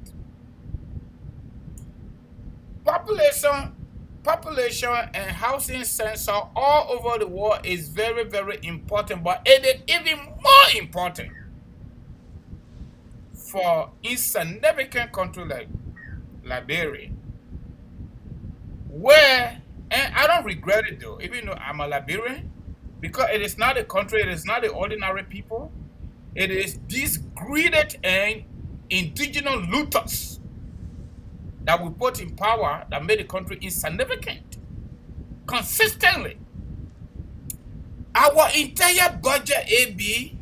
Population and housing census all over the world is very, very important, but it is even more important for insignificant country like Liberia, where, and I don't regret it though, even though I'm a Liberian, because it is not a country, it is not the ordinary people, it is these greedy and indigenous looters that we put in power that made the country insignificant consistently. Our entire budget, AB,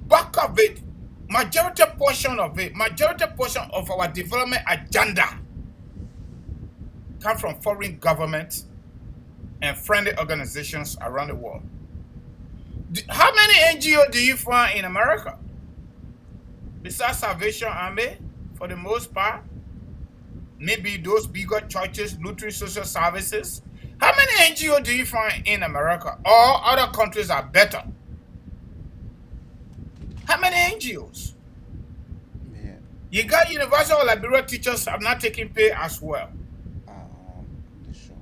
back of it, majority portion of our development agenda come from foreign governments and friendly organizations around the world. How many NGOs do you find in America? Besides Salvation Army, for the most part, maybe those bigger churches, Lutheran Social Services. How many NGOs do you find in America? All other countries are better. How many NGOs? Yeah. You got University of Liberia teachers are not taking pay as well.
Sure.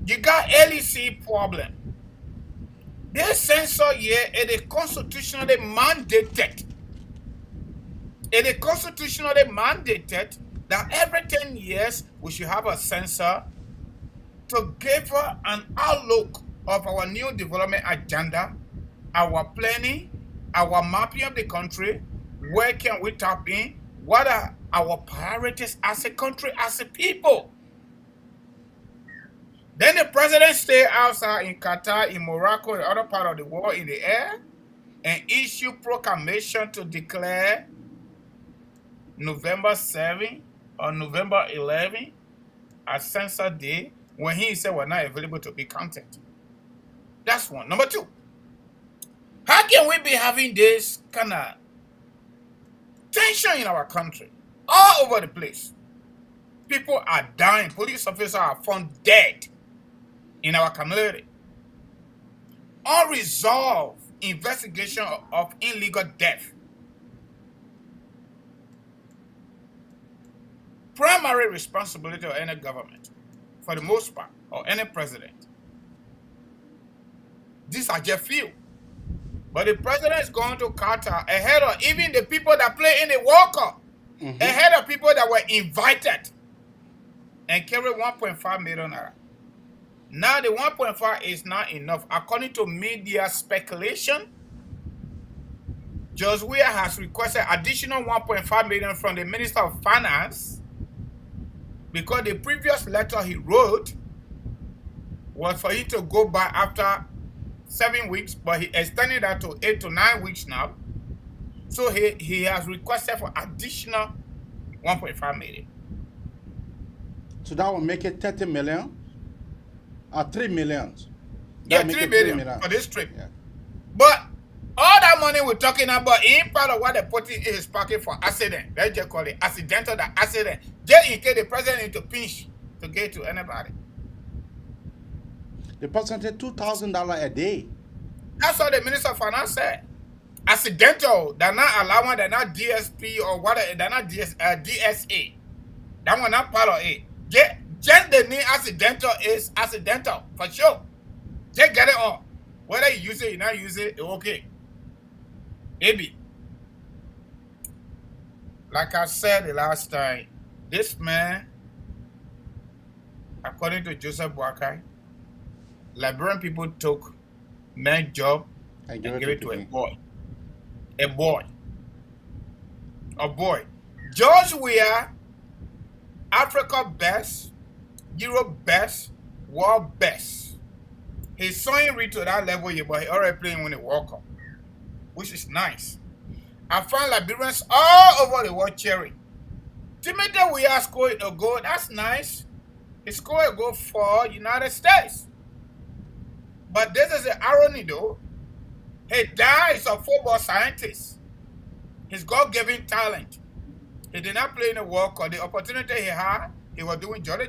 You got LEC problem. This censor here is constitutionally mandated. It is constitutionally mandated that every 10 years we should have a censor to give an outlook of our new development agenda, our planning, our mapping of the country, where can we tap in, what are our priorities as a country, as a people. Then the president stay outside in Qatar, in Morocco, and other part of the world in the air, and issue proclamation to declare November 7 or November 11 as censor day when he said we're not available to be counted. That's one. Number two, how can we be having this kind of tension in our country all over the place? People are dying. Police officers are found dead in our community. Unresolved investigation of illegal death. Primary responsibility of any government, for the most part, or any president. These are just few. But the president is going to Qatar ahead of even the people that play in the World Cup, ahead of people that were invited and carry 1.5 million naira. Now the 1.5 is not enough. According to media speculation, Judge Weah has requested additional 1.5 million from the Minister of Finance because the previous letter he wrote was for him to go back after 7 weeks, but he extended that to 8 to 9 weeks now. So he has requested for additional 1.5 million.
So that will make it 30 million or 3 million.
Yeah, 3 million for this trip. Yeah. But all that money we're talking about ain't part of what they put in his pocket for accident. Let's just call it accidental accident. Just in case the president need to pinch to get to anybody.
The president said $2,000 a day.
That's what the Minister of Finance said. Accidental, they're not allowing, they're not DSP or whatever, they're not DSA. That one not part of it. Just the name accidental is accidental, for sure. Just get it on. Whether you use it, you not use it, it's okay. Maybe. Like I said the last time, this man, according to Joseph Boakai, Liberian people took man's job and gave it to a boy. A boy. A boy. George Weah, Africa best, Europe best, world best. His son reached to that level here, but he already playing when he World Cup, which is nice. I find Liberians all over the world cheering. Timothy Weah scored a goal. That's nice. He scored a goal for United States. But this is the irony though. He died as a football scientist. His God-given talent. He did not play in the World Cup. The opportunity he had, he was doing jolly.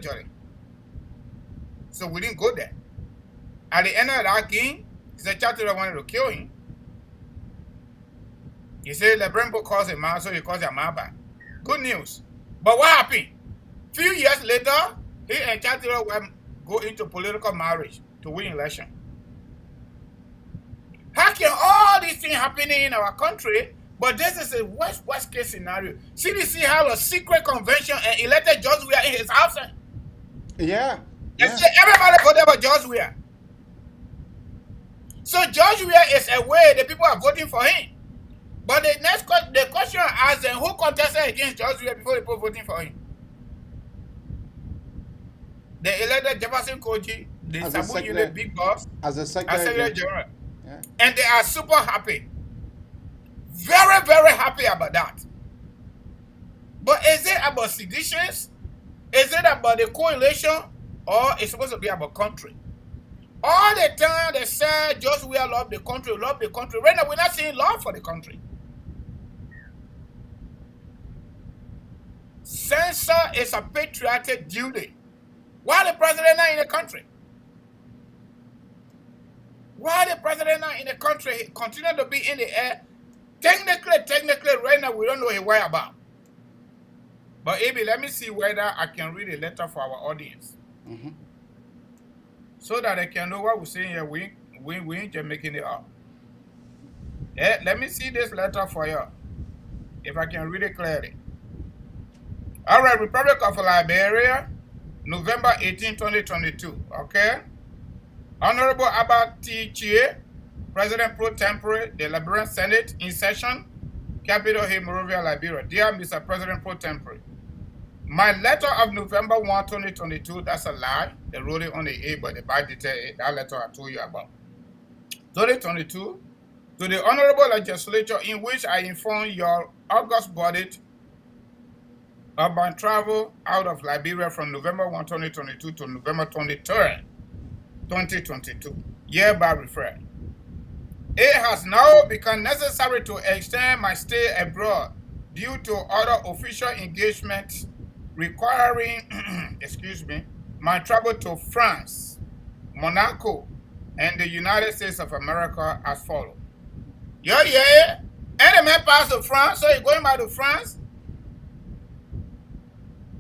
So we didn't go there. At the end of that game, he said Chatterjee wanted to kill him. He said LeBron calls him man, so he calls him man back. Good news. But what happened? Few years later, he and Chatterjee went go into political marriage to win election. How can all these things happen in our country? But this is a worst case scenario. CDC had a secret convention and elected George Weah in his house.
Yeah.
And said everybody voted for George Weah. So George Weah is aware the people are voting for him. But the question asks them, who contested against George Weah before the people voting for him? They elected Jefferson Koji, They
As a
Sabu you the
secretary-
big boss.
as a
As
secretary
Secretary
General.
General.
Yeah.
And they are super happy. Very, very happy about that. But is it about seditions? Is it about the coalition? Or it's supposed to be about country? All the time they say just we love the country, love the country. Right now we're not seeing love for the country. Censor is a patriotic duty. Why the president not in the country? Why the president not in the country? He continue to be in the air. Technically, right now we don't know his whereabouts. But Abi, let me see whether I can read a letter for our audience. So that they can know what we're saying here. We ain't just making it up. Yeah, let me see this letter for you. If I can read it clearly. All right, Republic of Liberia, November 18, 2022. Okay. Honorable Abba T. Chie, President Pro Tempore, the Liberian Senate in session, Capital Hill, Monrovia, Liberia. Dear Mr. President Pro Tempore, my letter of November 1, 2022, that's a lie. They wrote it on the A, but the by detail, that letter I told you about. 2022, to the Honorable Legislature, in which I inform your August body of my travel out of Liberia from November 1, 2022 to November 23rd, 2022, hereby referred. It has now become necessary to extend my stay abroad due to other official engagements requiring, my travel to France, Monaco, and the United States of America as follows. Yeah. Any man pass to France, so you're going back to France?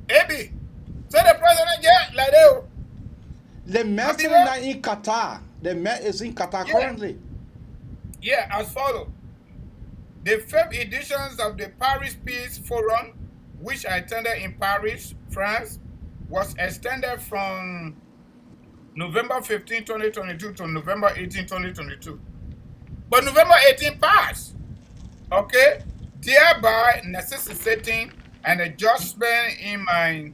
Abi, so the president, yeah, like that.
The Met is in Qatar. The Met is in Qatar currently.
Yeah, as follows. The 5th editions of the Paris Peace Forum, which I attended in Paris, France, was extended from November 15, 2022 to November 18, 2022. But November 18 passed, okay? Thereby necessitating an adjustment in my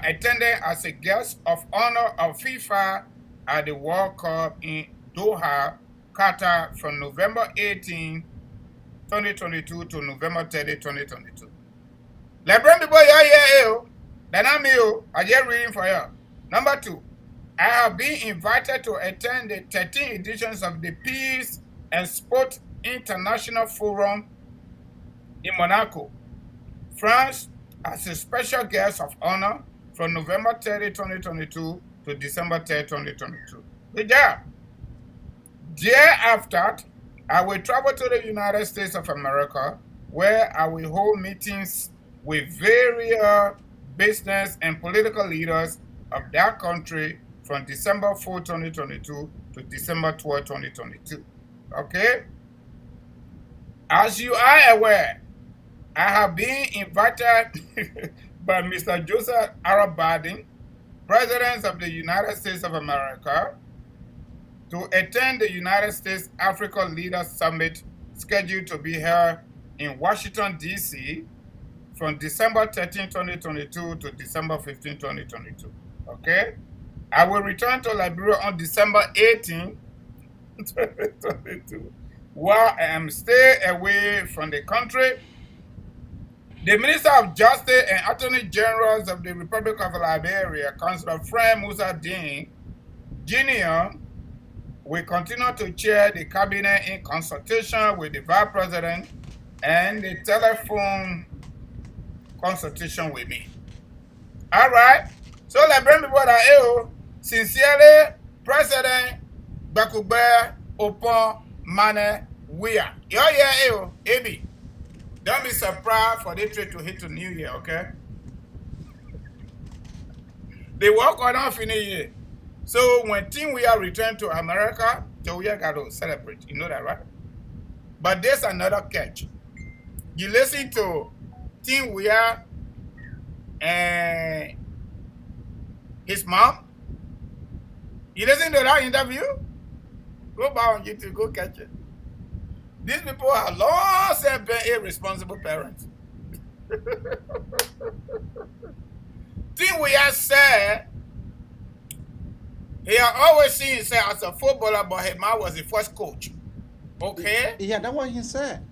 attendance as a guest of honor of FIFA at the World Cup in Doha, Qatar from November 18, 2022 to November 30, 2022. Lebron people, yeah. Then I'm you. I just reading for you. Number 2, I have been invited to attend the 13 editions of the Peace and Sport International Forum in Monaco, France, as a special guest of honor from November 30, 2022 to December 30, 2022. Good job. Thereafter, I will travel to the United States of America, where I will hold meetings with various business and political leaders of that country from December 4, 2022 to December 12, 2022. Okay? As you are aware, I have been invited by Mr. Joseph Arab Biden, President of the United States of America, to attend the United States Africa Leaders Summit scheduled to be held in Washington, D.C. from December 13, 2022 to December 15, 2022. Okay? I will return to Liberia on December 18, 2022, while I am still away from the country. The Minister of Justice and Attorney Generals of the Republic of Liberia, Councillor Fred Musa Dean, Jr., will continue to chair the cabinet in consultation with the Vice President and the telephone consultation with me. All right. So let's bring people that are sincerely, President Bakugbe Opon Mane Weah. Yeah, Abi. Don't be surprised for the trade to hit to New Year, okay? They work on off in a year. So when Team Weah return to America, Weah got to celebrate. You know that, right? But there's another catch. You listen to Team Weah and his mom. You listen to that interview? Go back on YouTube, go catch it. These people are long since been irresponsible parents. Team Weah said He always seen himself as a footballer, but his man was the first coach. Okay?
Yeah, that's what he said.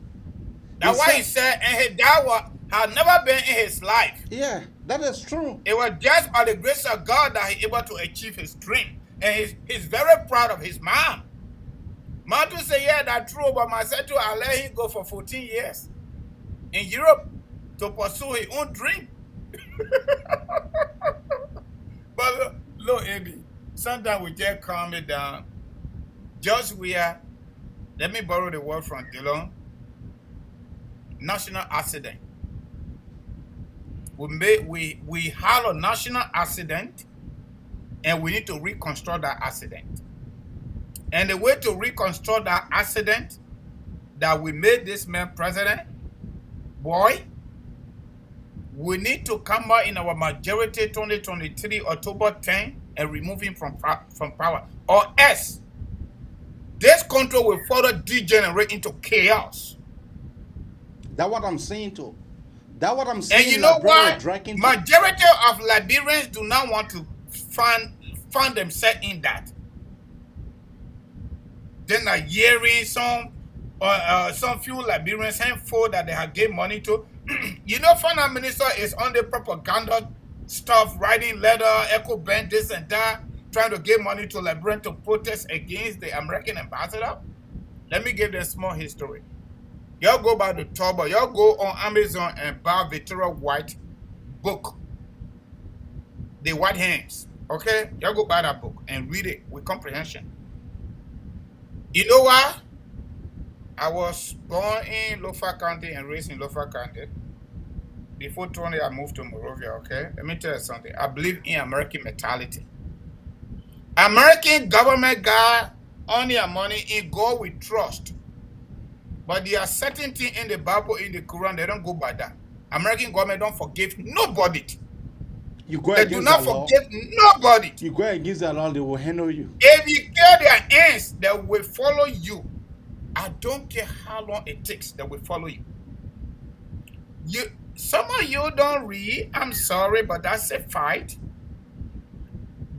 That's why he said, and his dad had never been in his life.
Yeah, that is true.
It was just by the grace of God that he able to achieve his dream. And he's very proud of his mom. Mom to say, yeah, that's true, but my son too, I let him go for 14 years in Europe to pursue his own dream. But look, Abby, sometimes we just calm it down. Just Weah, let me borrow the word from Dylan. National accident. We had a national accident, and we need to reconstruct that accident. And the way to reconstruct that accident, that we made this man president, boy, we need to come out in our majority 2023 October 10 and remove him from power, or else this country will further degenerate into chaos.
That's what I'm saying too. That's what I'm saying.
And you know what? Majority of Liberians do not want to find themselves in that. Then are hearing some few Liberians handful that they have gave money to. You know, finance minister is on the propaganda stuff, writing letter, echo band, this and that, trying to give money to Liberians to protest against the American ambassador. Let me give them small history. Y'all go by the Turbo. Y'all go on Amazon and buy Victoria White book, The White Hands. Okay? Y'all go buy that book and read it with comprehension. You know why? I was born in Lofa County and raised in Lofa County. Before 20, I moved to Monrovia, okay? Let me tell you something. I believe in American mentality. American government got on their money in God we trust. But there are certain things in the Bible, in the Quran, they don't go by that. American government don't forgive nobody. They do not forgive nobody.
You go against the law, they will handle you.
If you kill their ends, they will follow you. I don't care how long it takes, they will follow you. Some of you don't read, I'm sorry, but that's a fight.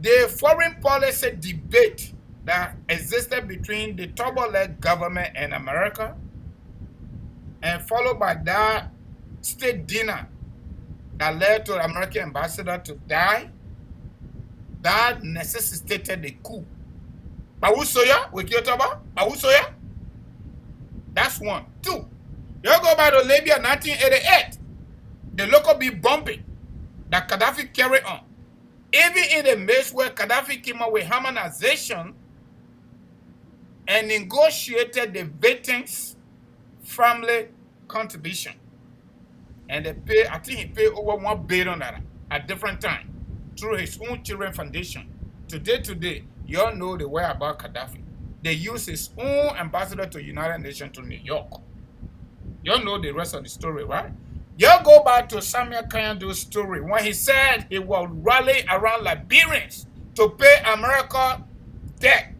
The foreign policy debate that existed between the Turbo-led government and America, and followed by that state dinner that led to the American ambassador to die, that necessitated a coup. Bawusoya, we care about Bawusoya. That's one. Two, you go back to Libya 1988. The local be bumping that Gaddafi carried on. Even in the midst where Gaddafi came up with harmonization and negotiated the victims' family contribution. And they pay, I think he paid over $1 billion at different time through his own children foundation. Today, you all know the way about Gaddafi. They use his own ambassador to United Nations to New York. You all know the rest of the story, right? You go back to Samuel Kanyando's story when he said he will rally around Liberians to pay America debt.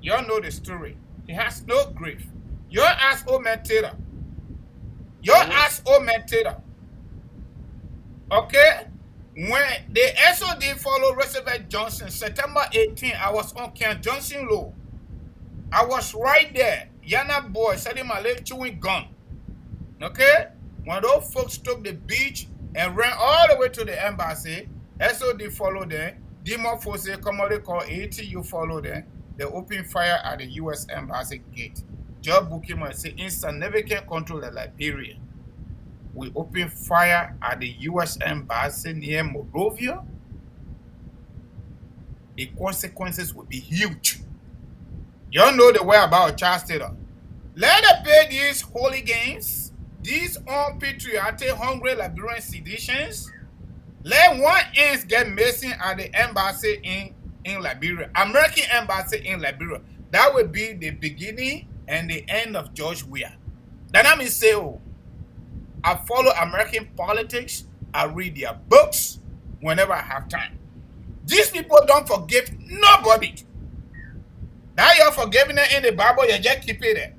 You all know the story. He has no grief. You ask Omen Taylor. Okay? When the SOD followed Roosevelt Johnson, September 18, I was on Camp Johnson Law. I was right there. Yana boy setting my leg chewing gum. Okay? When those folks took the beach and ran all the way to the embassy, SOD followed them. Demon forces, commonly called ATU, followed them. They opened fire at the U.S. embassy gate. Joe Bukima said, insignificant control of Liberia. We opened fire at the U.S. embassy near Monrovia. The consequences will be huge. You all know the way about Charles Taylor. Let them pay these holy games, these unpatriotic, hungry Liberian seditions. Let one ends get missing at the embassy in Liberia, American embassy in Liberia. That will be the beginning and the end of George Weah. Then I mean say, oh, I follow American politics. I read their books whenever I have time. These people don't forgive nobody. Now you're forgiving it in the Bible, you just keep it there.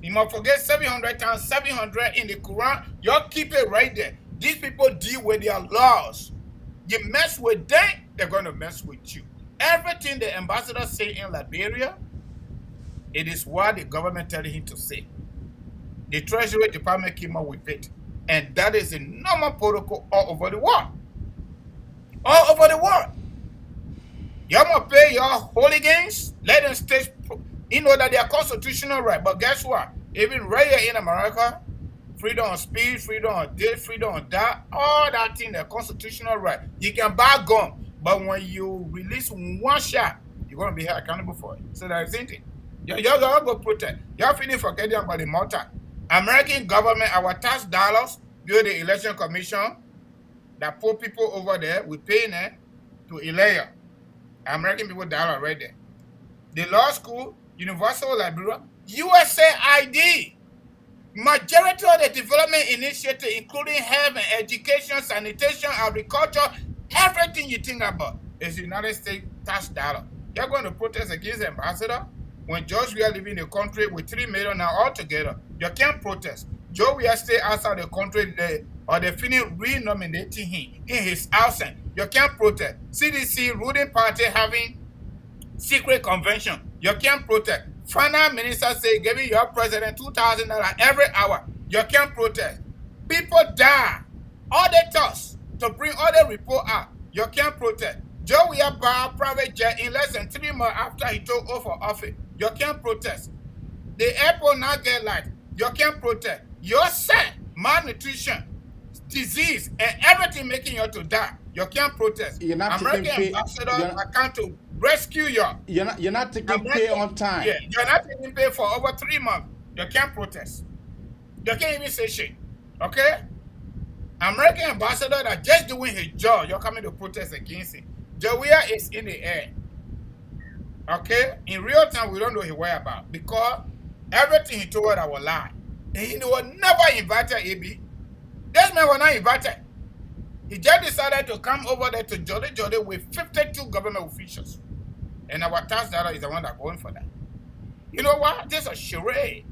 You must forget 700 times 700 in the Quran, you keep it right there. These people deal with their laws. You mess with them, they're going to mess with you. Everything the ambassador say in Liberia, it is what the government telling him to say. The Treasury Department came up with it. And that is a normal protocol all over the world. All over the world. You must pay your hooligans, let them stay, you know that they are constitutional right. But guess what? Even right here in America, freedom of speech, freedom of this, freedom of that, all that thing, the constitutional right. You can buy gun, but when you release one shot, you're going to be held accountable for it. So that's it. You're going to go protest. You're feeling forgetting about the multi. American government, our tax dollars, build the election commission that put people over there, we pay them to elect. American people dollar right there. The law school, Universal Liberia, USAID. Majority of the development initiative, including health and education, sanitation, agriculture, everything you think about is United States tax dollar. You're going to protest against the ambassador? When George Weah leaving the country with 3 million now altogether, you can't protest. George Weah stay outside the country or they finish re-nominating him in his absence. You can't protest. CDC ruling party having secret convention. You can't protest. Finance minister say giving your president $2,000 every hour. You can't protest. People die. Auditors to bring all the report out. You can't protest. Joe Weah bought private jet in less than 3 months after he took over office. You can't protest. The airport now get light. You can't protest. You're set. Malnutrition, disease, and everything making you to die. You can't protest.
You're not
American
taking
ambassador account to rescue you.
You're not taking pay on time.
Yeah, you're not taking pay for over 3 months. You can't protest. You can't even say shit. Okay? American ambassador that just doing his job, you're coming to protest against him. Joe Weah is in the air. Okay? In real time, we don't know his whereabouts because everything he told us was lie. And he was never invited, AB. This man was not invited. He just decided to come over there to Jody with 52 government officials. And our tax dollar is the one that's going for that. You know what? This is a charade.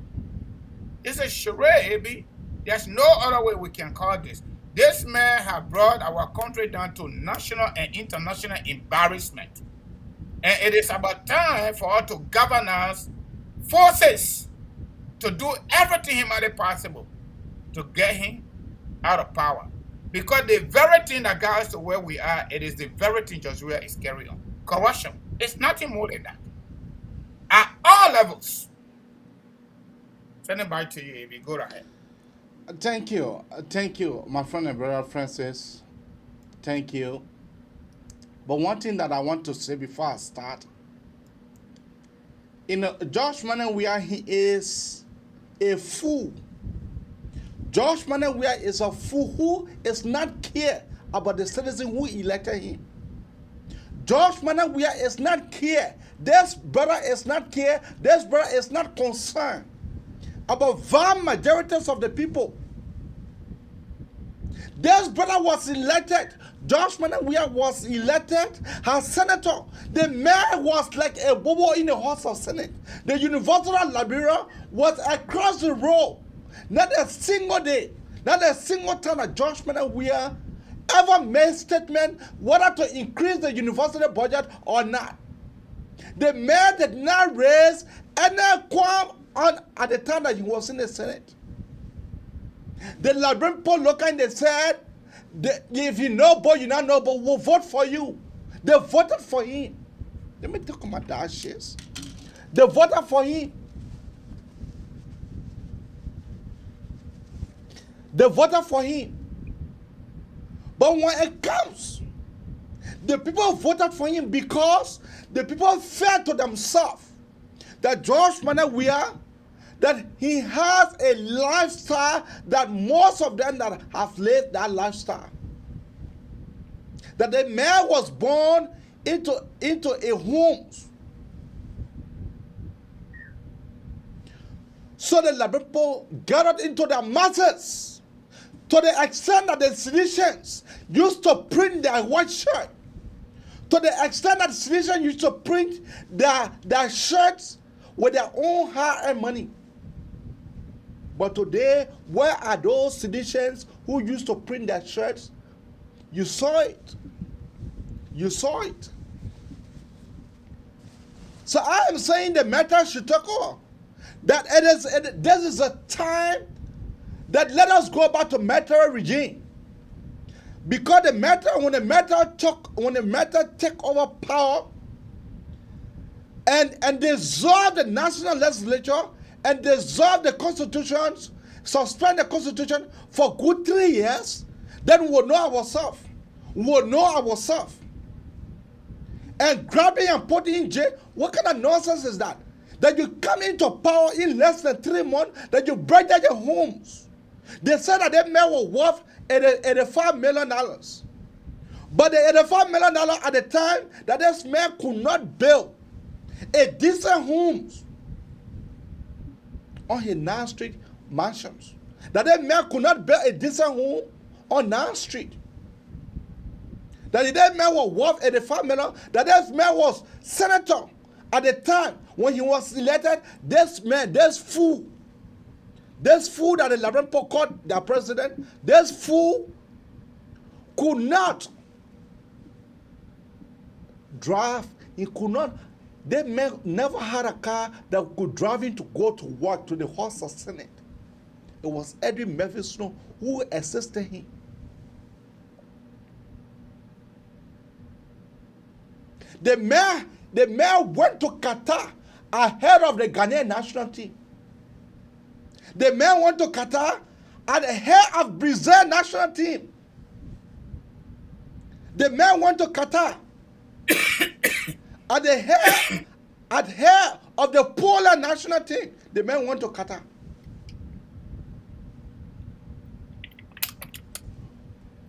It's a charade, AB. There's no other way we can call this. This man has brought our country down to national and international embarrassment. And it is about time for us to governance forces to do everything humanly possible to get him out of power. Because the very thing that got us to where we are, it is the very thing George Weah is carrying on. Corruption. It's nothing more than that. At all levels. Send it back to you, Evie. Go ahead.
Thank you, my friend and brother Francis. Thank you. But one thing that I want to say before I start, George Weah, he is a fool. George Weah is a fool who is not care about the citizen who elected him. George Weah is not care. This brother is not care. This brother is not concerned about vast majorities of the people. This brother was elected. George Weah was elected as senator. The mayor was like a bobo in the House of Senate. The University of Liberia was across the road. Not a single day, not a single time that George Weah ever made statement whether to increase the university budget or not. The mayor did not raise any qualm on at the time that he was in the Senate. The Liberian people look and they said, if you know, but you not know, but we'll vote for you. They voted for him. Let me talk about that shit. They voted for him. They voted for him. But when it comes, the people voted for him because the people felt to themselves that George Weah, that he has a lifestyle that most of them that have lived that lifestyle. That the man was born into a home. So the Liberian people gathered into their masses to the extent that the Silesians used to print their white shirt. To the extent that the Silesians used to print their shirts with their own hard-earned money. But today, where are those Silesians who used to print their shirts? You saw it.
You saw it. So I am saying the matter should take over. That this is a time that let us go back to military regime. Because when the matter take over power and dissolve the national legislature and dissolve the constitutions, suspend the constitution for good 3 years, then we will know ourselves. We will know ourselves. And grabbing and putting in jail, what kind of nonsense is that? That you come into power in less than 3 months, that you break down your homes. They said that that man was worth $85 million. But the $85 million at the time that this man could not build a decent homes on his 9th Street mansions. That man could not build a decent home on 9th Street. That man was worth $85 million. That man was senator at the time when he was elected. This fool that the Liberia called their president, this fool could not drive. He could not. That man never had a car that could drive him to go to work to the House of Senate. It was Edwin Murphy Snow who assisted him. The mayor went to Qatar ahead of the Ghanaian national team. The mayor went to Qatar ahead of Brazil national team. The mayor went to Qatar at the head of the Poland national team. The man went to Qatar.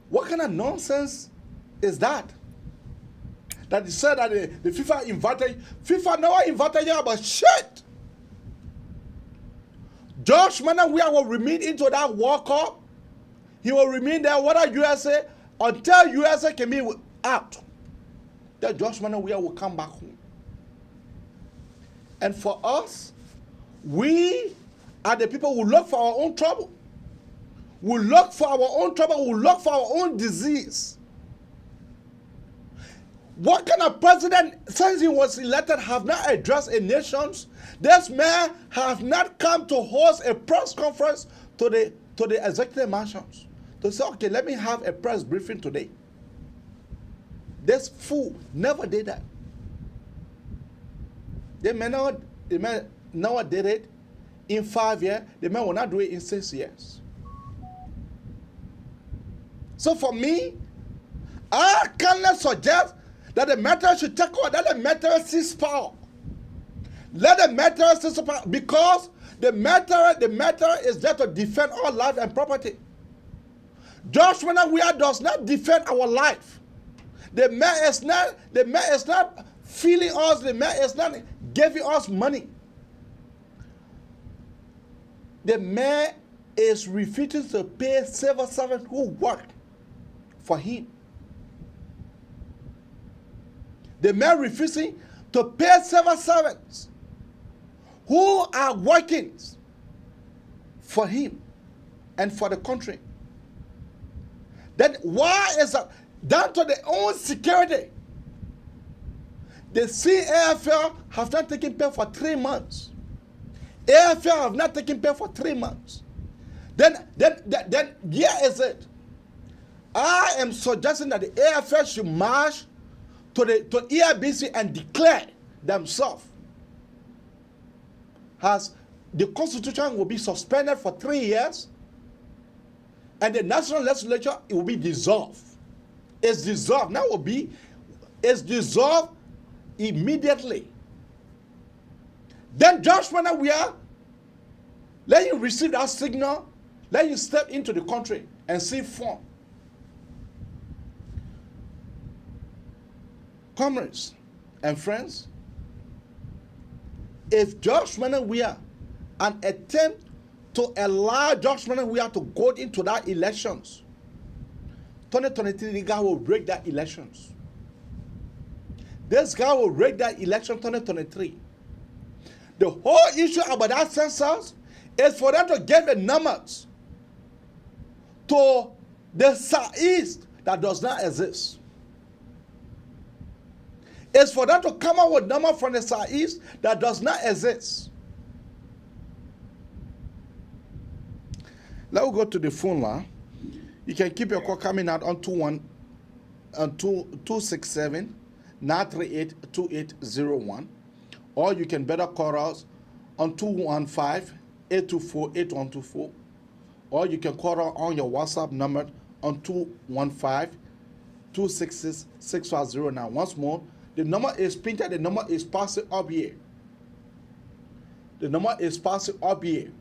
What kind of nonsense is that? That he said that the FIFA invited. FIFA never invited you about shit. Josh Weah will remain into that World Cup. He will remain there whether USA until USA can be out. Then Josh Weah will come back home. And for us, we are the people who look for our own trouble. We look for our own trouble. We look for our own disease. What kind of president, since he was elected, have not addressed a nation? This man have not come to host a press conference to the executive mansions to say, okay, let me have a press briefing today. This fool never did that. The man never did it in 5 years. The man will not do it in 6 years. So for me, I cannot suggest that the matter should take over, that the matter seize power. Let the matter seize power, because the matter is there to defend our life and property. Josh Weah does not defend our life. The man is not feeling us, the man is not giving us money. The man is refusing to pay civil servants who work for him. The man refusing to pay civil servants who are working for him and for the country. Then why is that? Down to their own security. The CAFL have not taken pay for 3 months. AFL have not taken pay for 3 months. Then here is it. I am suggesting that the AFL should march to EIBC and declare themselves as the constitution will be suspended for 3 years and the national legislature, it will be dissolved. It's dissolved. Now it's dissolved immediately. Then Josh Weah, let you receive that signal, let you step into the country and see form. Comrades and friends, if Josh Weah, an attempt to allow Josh Weah to go into that elections, 2023, the guy will break that elections. This guy will break that election 2023. The whole issue about that census is for them to get the numbers to the southeast that does not exist.
is for them to come up with number from the Southeast that does not exist. Let's go to the phone line. You can keep your call coming out on 267-938-2801, or you can better call us on 215-824-8124, or you can call us on your WhatsApp number on 215-266-6509. Once more, the number is printed, the number is passing up here. The number is passing up here.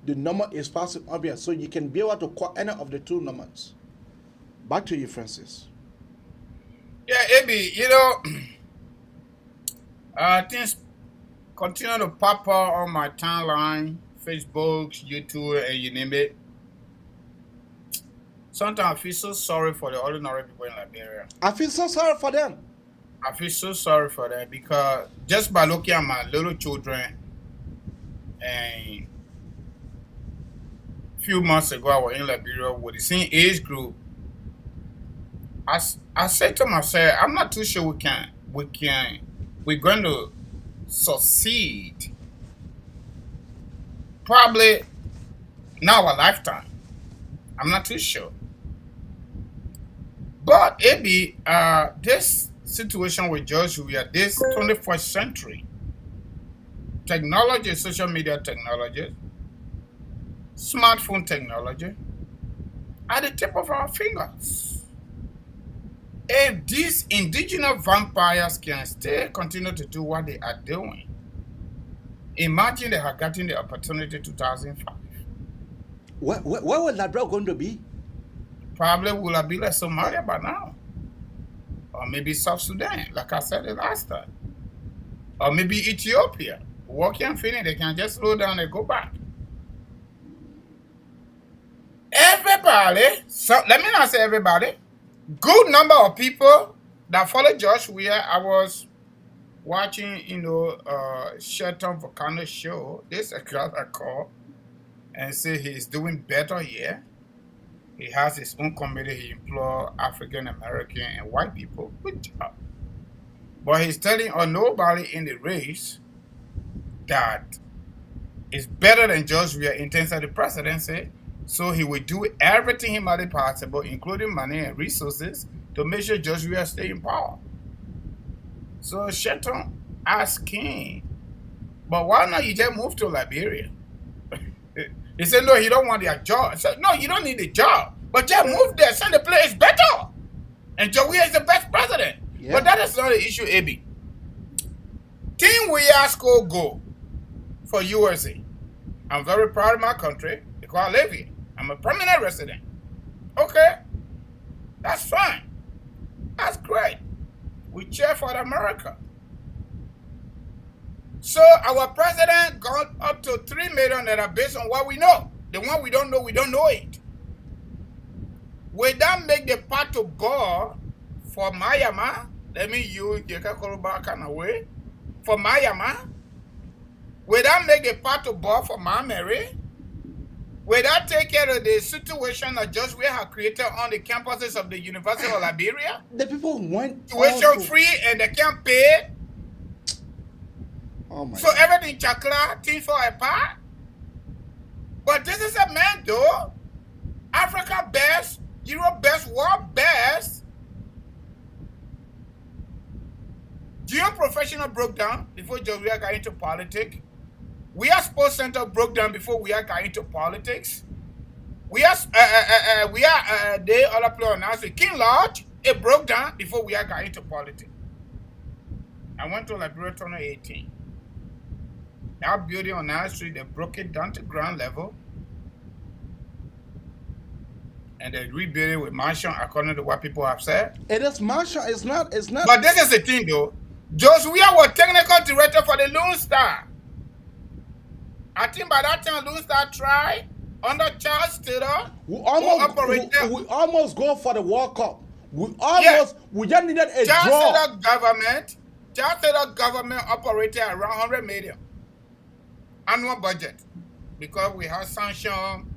The number is passing up here, so you can be able to call any of the two numbers. Back to you, Francis.
Yeah, Abi, things continue to pop up on my timeline, Facebook, YouTube, and you name it. Sometimes I feel so sorry for the ordinary people in Liberia.
I feel so sorry for them.
I feel so sorry for them because just by looking at my little children, and a few months ago I was in Liberia with the same age group. I said to myself, I'm not too sure we're going to succeed. Probably not our lifetime. I'm not too sure. But maybe this situation with George Weah, this 21st century, technology, social media technology, smartphone technology, at the tip of our fingers. If these indigenous vampires can still continue to do what they are doing, imagine they have gotten the opportunity in 2005.
Where was Liberia going to be?
Probably will have been like Somalia by now. Or maybe South Sudan, like I said the last time. Or maybe Ethiopia. Working and finish, they can just slow down and go back. Everybody, so let me not say everybody, good number of people that follow Josh Weah. I was watching, Shelton Volcano show. This a girl I call and say he's doing better here. He has his own committee. He employs African American and white people. Good job. But he's telling nobody in the race that it's better than George Weah in terms of the presidency. So he will do everything humanly possible, including money and resources, to make sure George Weah stay in power. So Shelton asked King, but why not you just move to Liberia? He said, no, he don't want their job. I said, no, you don't need a job. But just move there, send the place better. And George Weah is the best president. Yeah. But that is not the issue, AB. Team Weah score go for USA. I'm very proud of my country because I live here. I'm a permanent resident. Okay, that's fine. That's great. We cheer for America. So our president got up to 3 million that are based on what we know. The one we don't know it. Will that make the path to God for Myanmar? Let me use the Kakoroba kind of way. For Myanmar? Will that make the path to God for Myanmar? Will that take care of the situation that George Weah had created on the campuses of the University of Liberia?
The people went
tuition free and they can't pay.
Oh my
so God. Everything chakra, things fall apart. But this is a man though. Africa best, Europe best, world best. Geoprofessional broke down before George Weah got into politics. Weah Sports Center broke down before Weah got into politics. They other player announced King Lodge, it broke down before Weah got into politics. I went to Liberia 2018. That building on 9th Street, they broke it down to ground level. And they rebuilt it with mansion according to what people have said.
It is mansion, it's not.
But this is the thing though. George Weah was technical director for the Lone Star. I think by that time, Lone Star tried under Charles Taylor.
We almost go for the World Cup. We just needed a draw.
Charles Taylor government operated around 100 million annual budget because we have sanction,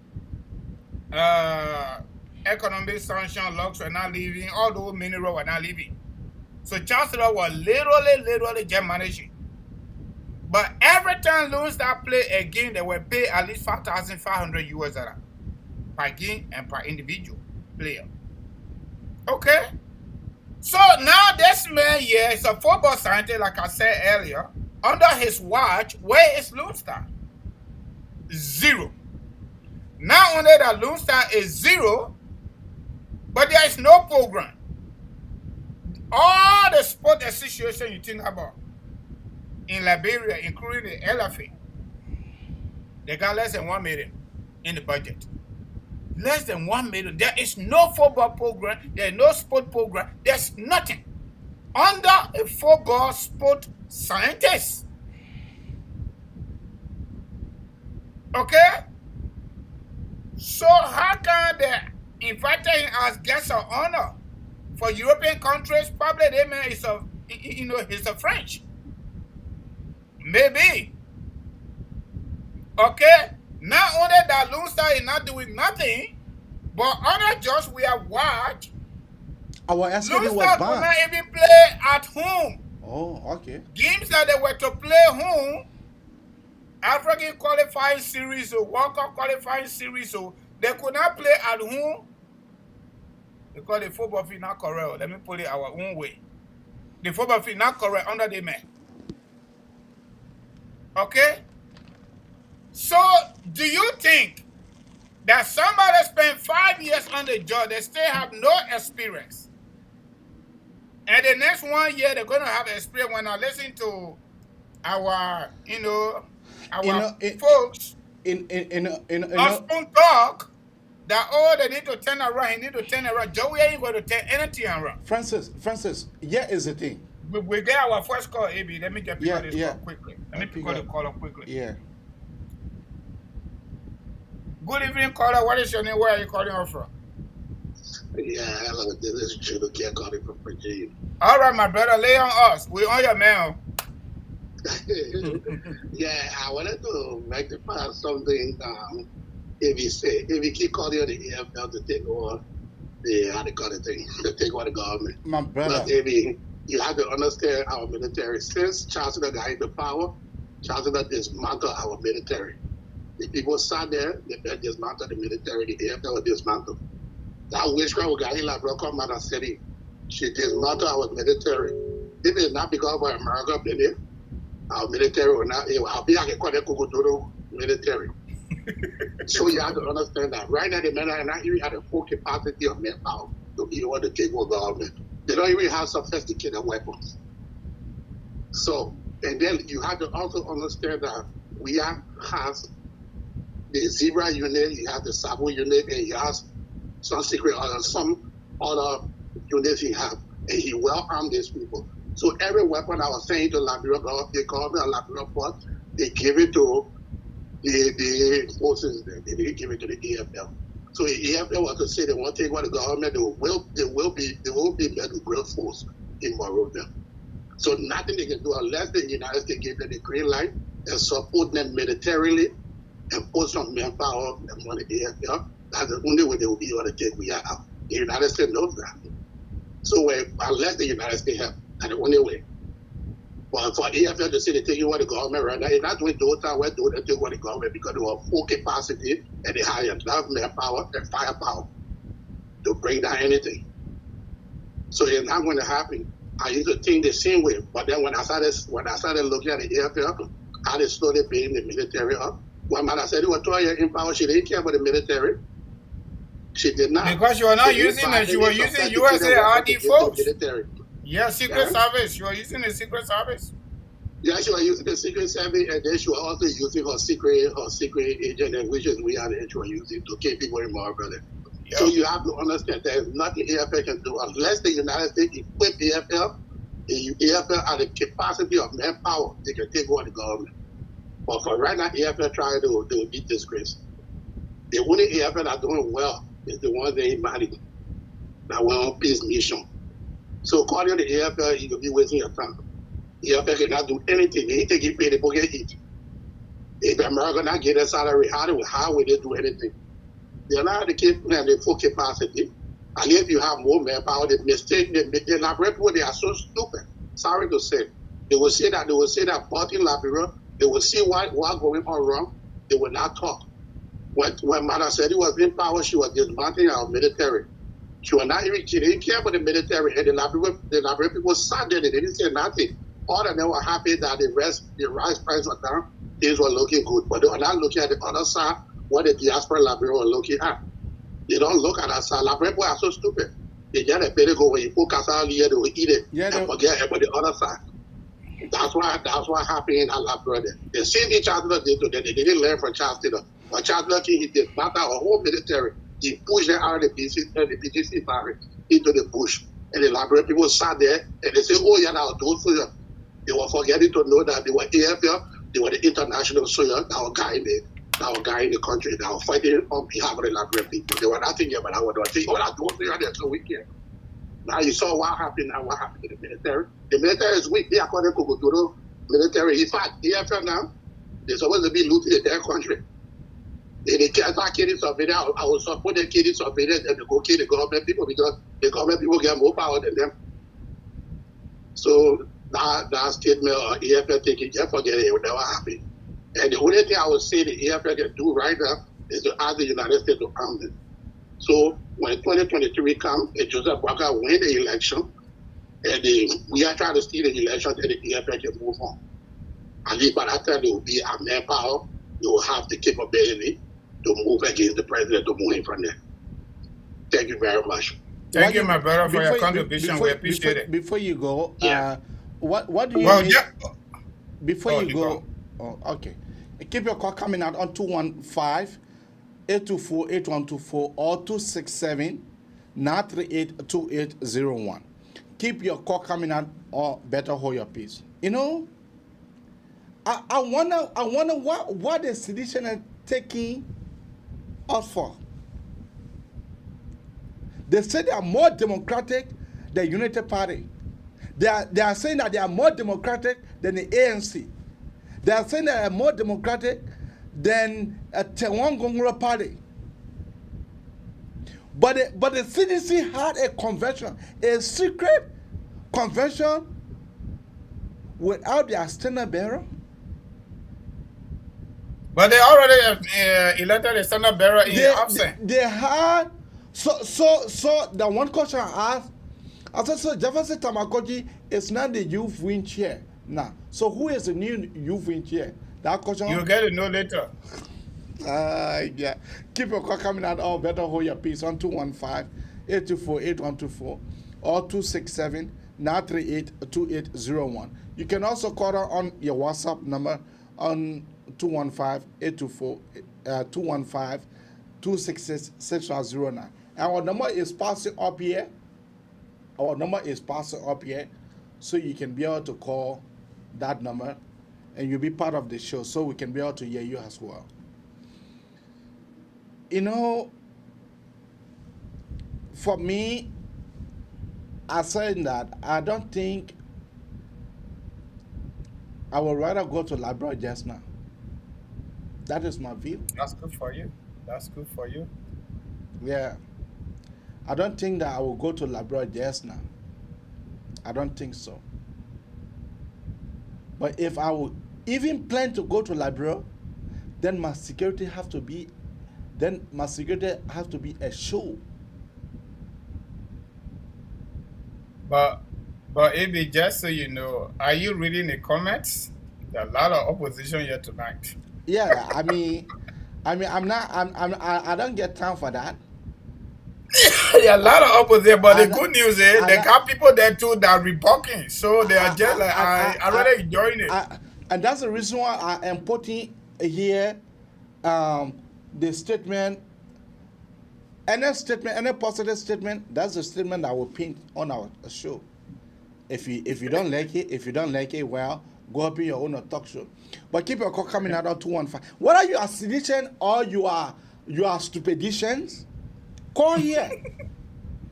economic sanction, logs were not leaving, all those minerals were not leaving. So Chancellor was literally just managing. But every time Lone Star play a game, they will pay at least $5,500 per game and per individual player. Okay? So now this man here is a football scientist, like I said earlier. Under his watch, where is Lone Star? 0. Not only that Lone Star is 0, but there is no program. All the sport association you think about in Liberia, including the LFA, they got less than 1 million in the budget. Less than 1 million. There is no football program. There is no sport program. There's nothing. Under a football sport scientist. Okay? So how can they invite him as guest of honor? For European countries, probably they may is a, he's a French. Maybe. Okay? Not only that Lone Star is not doing nothing, but other judges we have watched.
Our escaping
Lone
was
Star could
banned.
not even play at home.
Oh, okay.
Games that they were to play home, African qualifying series or World Cup qualifying series, so they could not play at home because the football field not correct. Let me put it our own way. The football field not correct under the man. Okay? So, do you think that somebody spent 5 years on the job, they still have no experience? And the next 1 year, they're going to have experience when I listen to our, folks on Spoon Talk, that, oh, they need to turn around, he need to turn around. Joey ain't going to turn anything around.
Francis, here is the thing.
We get our first call, AB. Let me get pick up this call quickly. Let me pick up the caller quickly.
Yeah.
Good evening, caller. What is your name? Where are you calling us from?
Yeah, hello. This is Chilukia calling from Virginia.
All right, my brother. Lay on us. We on your mail.
Yeah, I wanted to magnify something. If you keep calling the EFL to take over to take over the government.
My brother.
But you have to understand our military. Since Chancellor got into power, Chancellor dismantled our military. The people sat there, they dismantled the military, the AFL was dismantled. That witchcraft we got in Labroco Mother City, she dismantled our military. If it's not because of America, then our military will not, I'll be like a military. So you have to understand that right now the men are not even at the full capacity of manpower to be able to take over government. They don't even have sophisticated weapons. So, and then you have to also understand that Weah has the Zebra unit, you have the Sabo unit, and he has some secret some other units he have, and he well armed these people. So every weapon I was saying to Liberia, the government of Liberia Port, they give it to the forces, they didn't give it to the EFL. So the EFL was to say they want to take over the government, they will be met with real force in Monrovia. So nothing they can do unless the United States give them the green light and support them militarily and put some manpower on the EFL. That's the only way they will be able to take Weah out. The United States knows that. So unless the United States help, that's the only way. But for EFL to say they take over the government right now, it's not doing those times where they take over the government because they have full capacity and they have enough manpower and firepower to bring down anything. So it's not going to happen. I used to think the same way, but then when I started looking at the EFL, how they slowly building the military up. When I said they were 12 years in power, she didn't care about the military. She did not.
Because you were not using it, you were using USAID folks. Yeah, Secret Service. You were using the Secret Service.
Yeah, she was using the Secret Service, and then she was also using her secret agent, which is we are the she was using to keep people in Monrovia. Yeah. So you have to understand there is nothing EFL can do unless the United States equip EFL. The EFL at the capacity of manpower, they can take over the government. But for right now, EFL trying to beat this Chris. The only EFL that are doing well is the ones that ain't Mali, that went on peace mission. So according to the EFL, you could be wasting your time. EFL cannot do anything. They need to get paid, they will get eat. If America not get a salary, how will they do anything? They're not the full capacity. And if you have more manpower, the mistake, the Liberian people, they are so stupid. Sorry to say. They will say that but in Liberia, they will see what going on wrong. They will not talk. When Mother said he was in power, she was dismantling our military. She didn't care about the military. And the Liberian people sat there, they didn't say nothing. All of them were happy that the rice price was down, things were looking good. But they were not looking at the other side, what the diaspora Liberia were looking at. They don't look at that side. Liberian people are so stupid. They just better go when you put cassava here, they will eat it and forget about the other side. That's what happened in Liberia. The same thing Chancellor did to them. They didn't learn from Chancellor. But Chancellor he dismantled our whole military. He pushed them out of the PTC barrack into the bush. And the Liberian people sat there and they said, oh yeah, now those soldiers. They were forgetting to know that they were AFL, they were the international soldiers that were guiding the country, that were fighting on behalf of the Liberian people. They were not thinking about our thing. Oh, that's those soldiers, they're so wicked. Now you saw what happened now, what happened to the military. The military is weak. They are calling Kukuturo military. In fact, AFL now, they're supposed to be looting their country. They can't start killing surveillance. I will support them killing surveillance and they go kill the government people because the government people get more power than them. So that statement of AFL taking, just forget it, it will never happen. And the only thing I would say the AFL can do right now is to ask the United States to arm them. So when 2023 comes, and Joseph Walker win the election, and we are trying to steal the election, then the AFL can move on. And if by that time there will be a manpower, you will have the capability to move against the president, to move him from there. Thank you very much.
Thank you, my brother, for your contribution. We appreciate it.
Before you go,
yeah.
What do you
well,
mean?
yeah.
Before you go, okay. Keep your call coming out on 215-824-8124 or 267-938-2801. Keep your call coming out or better hold your peace. You know, I wonder what the sedition is taking us for. They say they are more democratic than United Party. They are saying that they are more democratic than the ANC. They are saying that they are more democratic than a Tewan Gongora Party. But the CDC had a convention, a secret convention without the standard bearer.
But they already elected a standard bearer in absent.
They had so the one question I asked, I said, so Jefferson Tamakoji is not the youth wing chair now. So who is the new youth wing chair? That question
you'll get to know later.
Yeah. Keep your call coming out or better hold your peace on 215-824-8124 or 267-938-2801. You can also call on your WhatsApp number on 215-266-609. Our number is passing up here. So you can be able to call that number and you'll be part of the show so we can be able to hear you as well. You know, for me, I said that I don't think I would rather go to Liberia just now. That is my view.
That's good for you. That's good for you.
Yeah. I don't think that I will go to Liberia just now. I don't think so. But if I would even plan to go to Liberia, then my security have to be a show.
But AB, just so you know, are you reading the comments? There are a lot of opposition here tonight.
Yeah, I mean, I don't get time for that.
There are a lot of opposition, but the good news is they got people there too that are rebuking. So they are just like, I really enjoying it.
And that's the reason why I am putting here the statement, any positive statement, that's the statement that will pin on our show. If you don't like it, well, go up in your own talk show. But keep your call coming out on 215. Whether you are sedition or you are stupidicians, call here.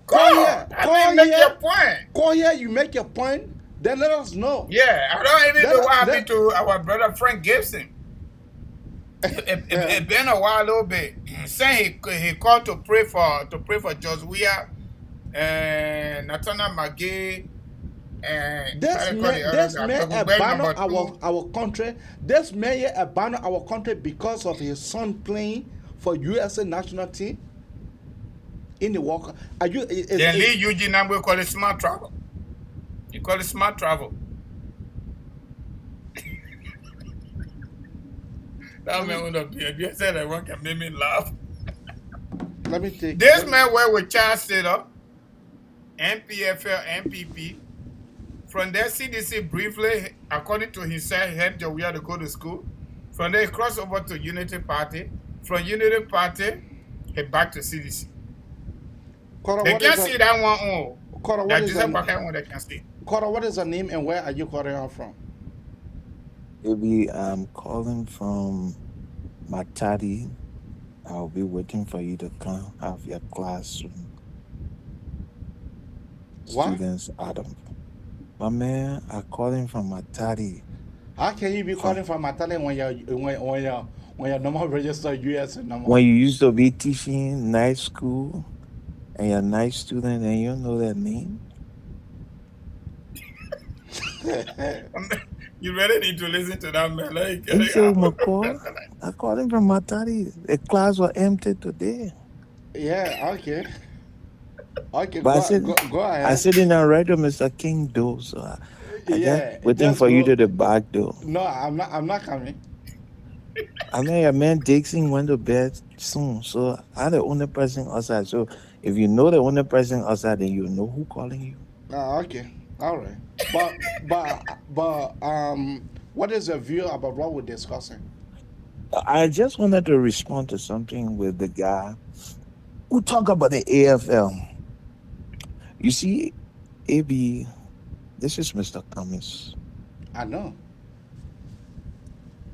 Call here.
Make your point.
Call here, you make your point, then let us know.
Yeah, I don't even know what happened to our brother Frank Gibson. It been a while, a little bit. Saying he called to pray for Weah Natana Magay,
This may abandon our country. This may abandon our country because of his son playing for USA national team in the World Cup. Are you?
Then Lee Eugene Nambo call it smart travel. You call it smart travel. That man would have been. Said that one can make me laugh.
Let me take
this man where with Charles set up, MPFL, MPP. From there, CDC briefly, according to himself, helped Weah to go to school. From there, he crossed over to Unity Party. From Unity Party, he back to CDC. They can't see that one. That Joseph Bakai one they can see.
Cora, what is the name and where are you calling out from?
Maybe I'm calling from Matadi. I'll be waiting for you to come have your class soon.
What?
Students, Adam. My man, I'm calling from Matadi.
How can you be calling from Matadi when you're normal registered US number?
When you used to be teaching night school and you're a night student and you don't know that name?
You really need to listen to that man. Like,
I called him from Matadi. The class was empty today.
Yeah, okay. Okay,
but
go ahead.
I sit in and read to Mr. King door, so I just waiting for you to the back door.
No, I'm not coming.
I mean, your man Dixon went to bed soon, so I'm the only person outside. So if you know the only person outside, then you know who calling you.
Okay, all right. But what is your view about what we're discussing?
I just wanted to respond to something with the guy who talk about the AFL. You see, AB, this is Mr. Cummins.
I know.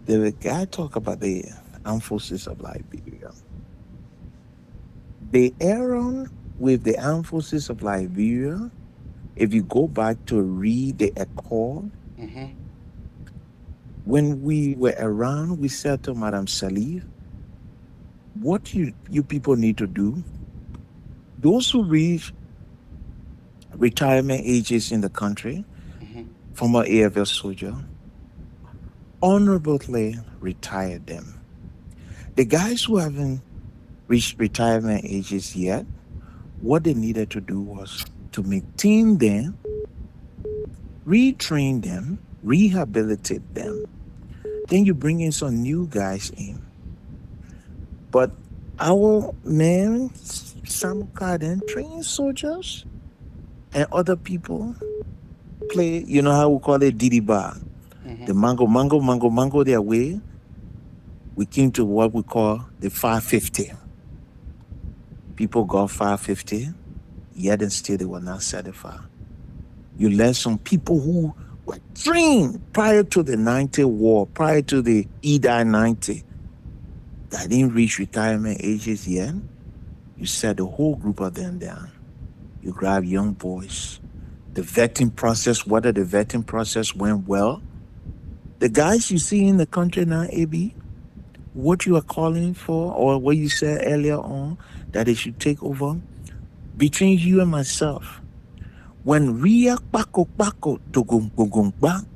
The guy talk about the armed forces of Liberia. The error with the armed forces of Liberia, if you go back to read the accord, when we were around, we said to Madam Salif, what you people need to do, those who reach retirement ages in the country, former AFL soldier, honorably retire them. The guys who haven't reached retirement ages yet, what they needed to do was to maintain them, retrain them, rehabilitate them. Then you bring in some new guys in. But our men, some then train soldiers and other people play, you know how we call it Didi Bar. The mango their way. We came to what we call the 550. People got 550, yet and still they were not certified. You let some people who were trained prior to the 90 war, prior to the EDI 90, that didn't reach retirement ages yet. You set the whole group of them down. You grab young boys. The vetting process, whether the vetting process went well. The guys you see in the country now, AB, what you are calling for, or what you said earlier on, that they should take over, between you and myself, when Weah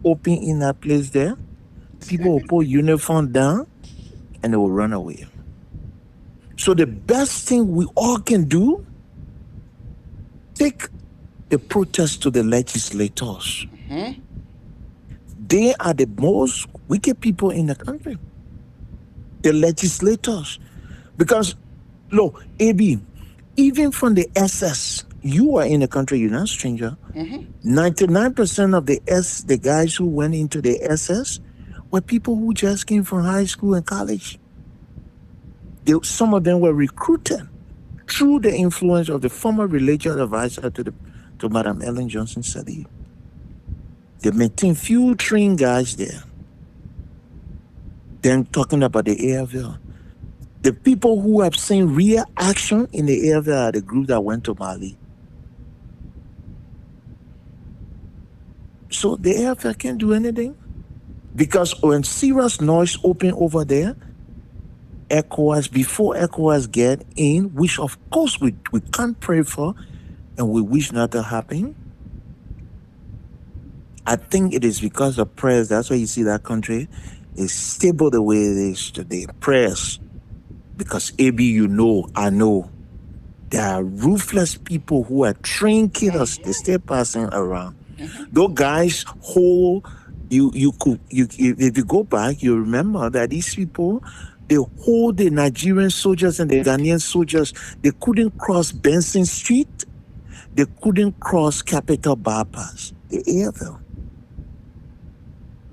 open in that place there, people will put uniform down and they will run away. So the best thing we all can do, take the protest to the legislators. They are the most wicked people in the country. The legislators. Because, look, AB, even from the SS, you are in the country, you're not a stranger. 99% of the guys who went into the SS were people who just came from high school and college. Some of them were recruited through the influence of the former religious advisor to Madam Ellen Johnson Sirleaf. They maintain few trained guys there. Then talking about the AFL. The people who have seen real action in the AFL are the group that went to Mali. So the AFL can't do anything. Because when serious noise open over there, ECOWAS, before ECOWAS get in, which of course we can't pray for, and we wish not to happen. I think it is because of prayers. That's why you see that country is stable the way it is today. Prayers. Because AB, you know, I know, there are ruthless people who are trained killers. They stay passing around. Those guys hold if you go back, you remember that these people, they hold the Nigerian soldiers and the Ghanaian soldiers. They couldn't cross Benson Street. They couldn't cross Capital Bypass. The airville.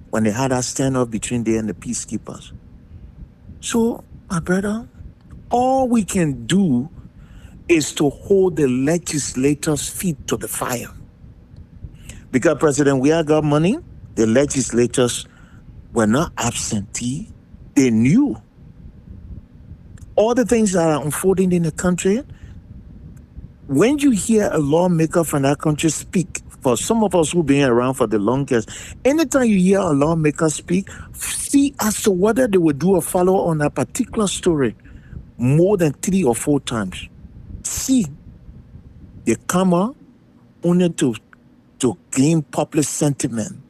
When they had that standoff between them and the peacekeepers. So, my brother, all we can do is to hold the legislators' feet to the fire. Because President Weah got money, the legislators were not absentee. They knew all the things that are unfolding in the country. When you hear a lawmaker from that country speak, for some of us who've been around for the longest, anytime you hear a lawmaker speak, see as to whether they will do a follow on a particular story more than 3 or 4 times. See, they come up only to gain public sentiment,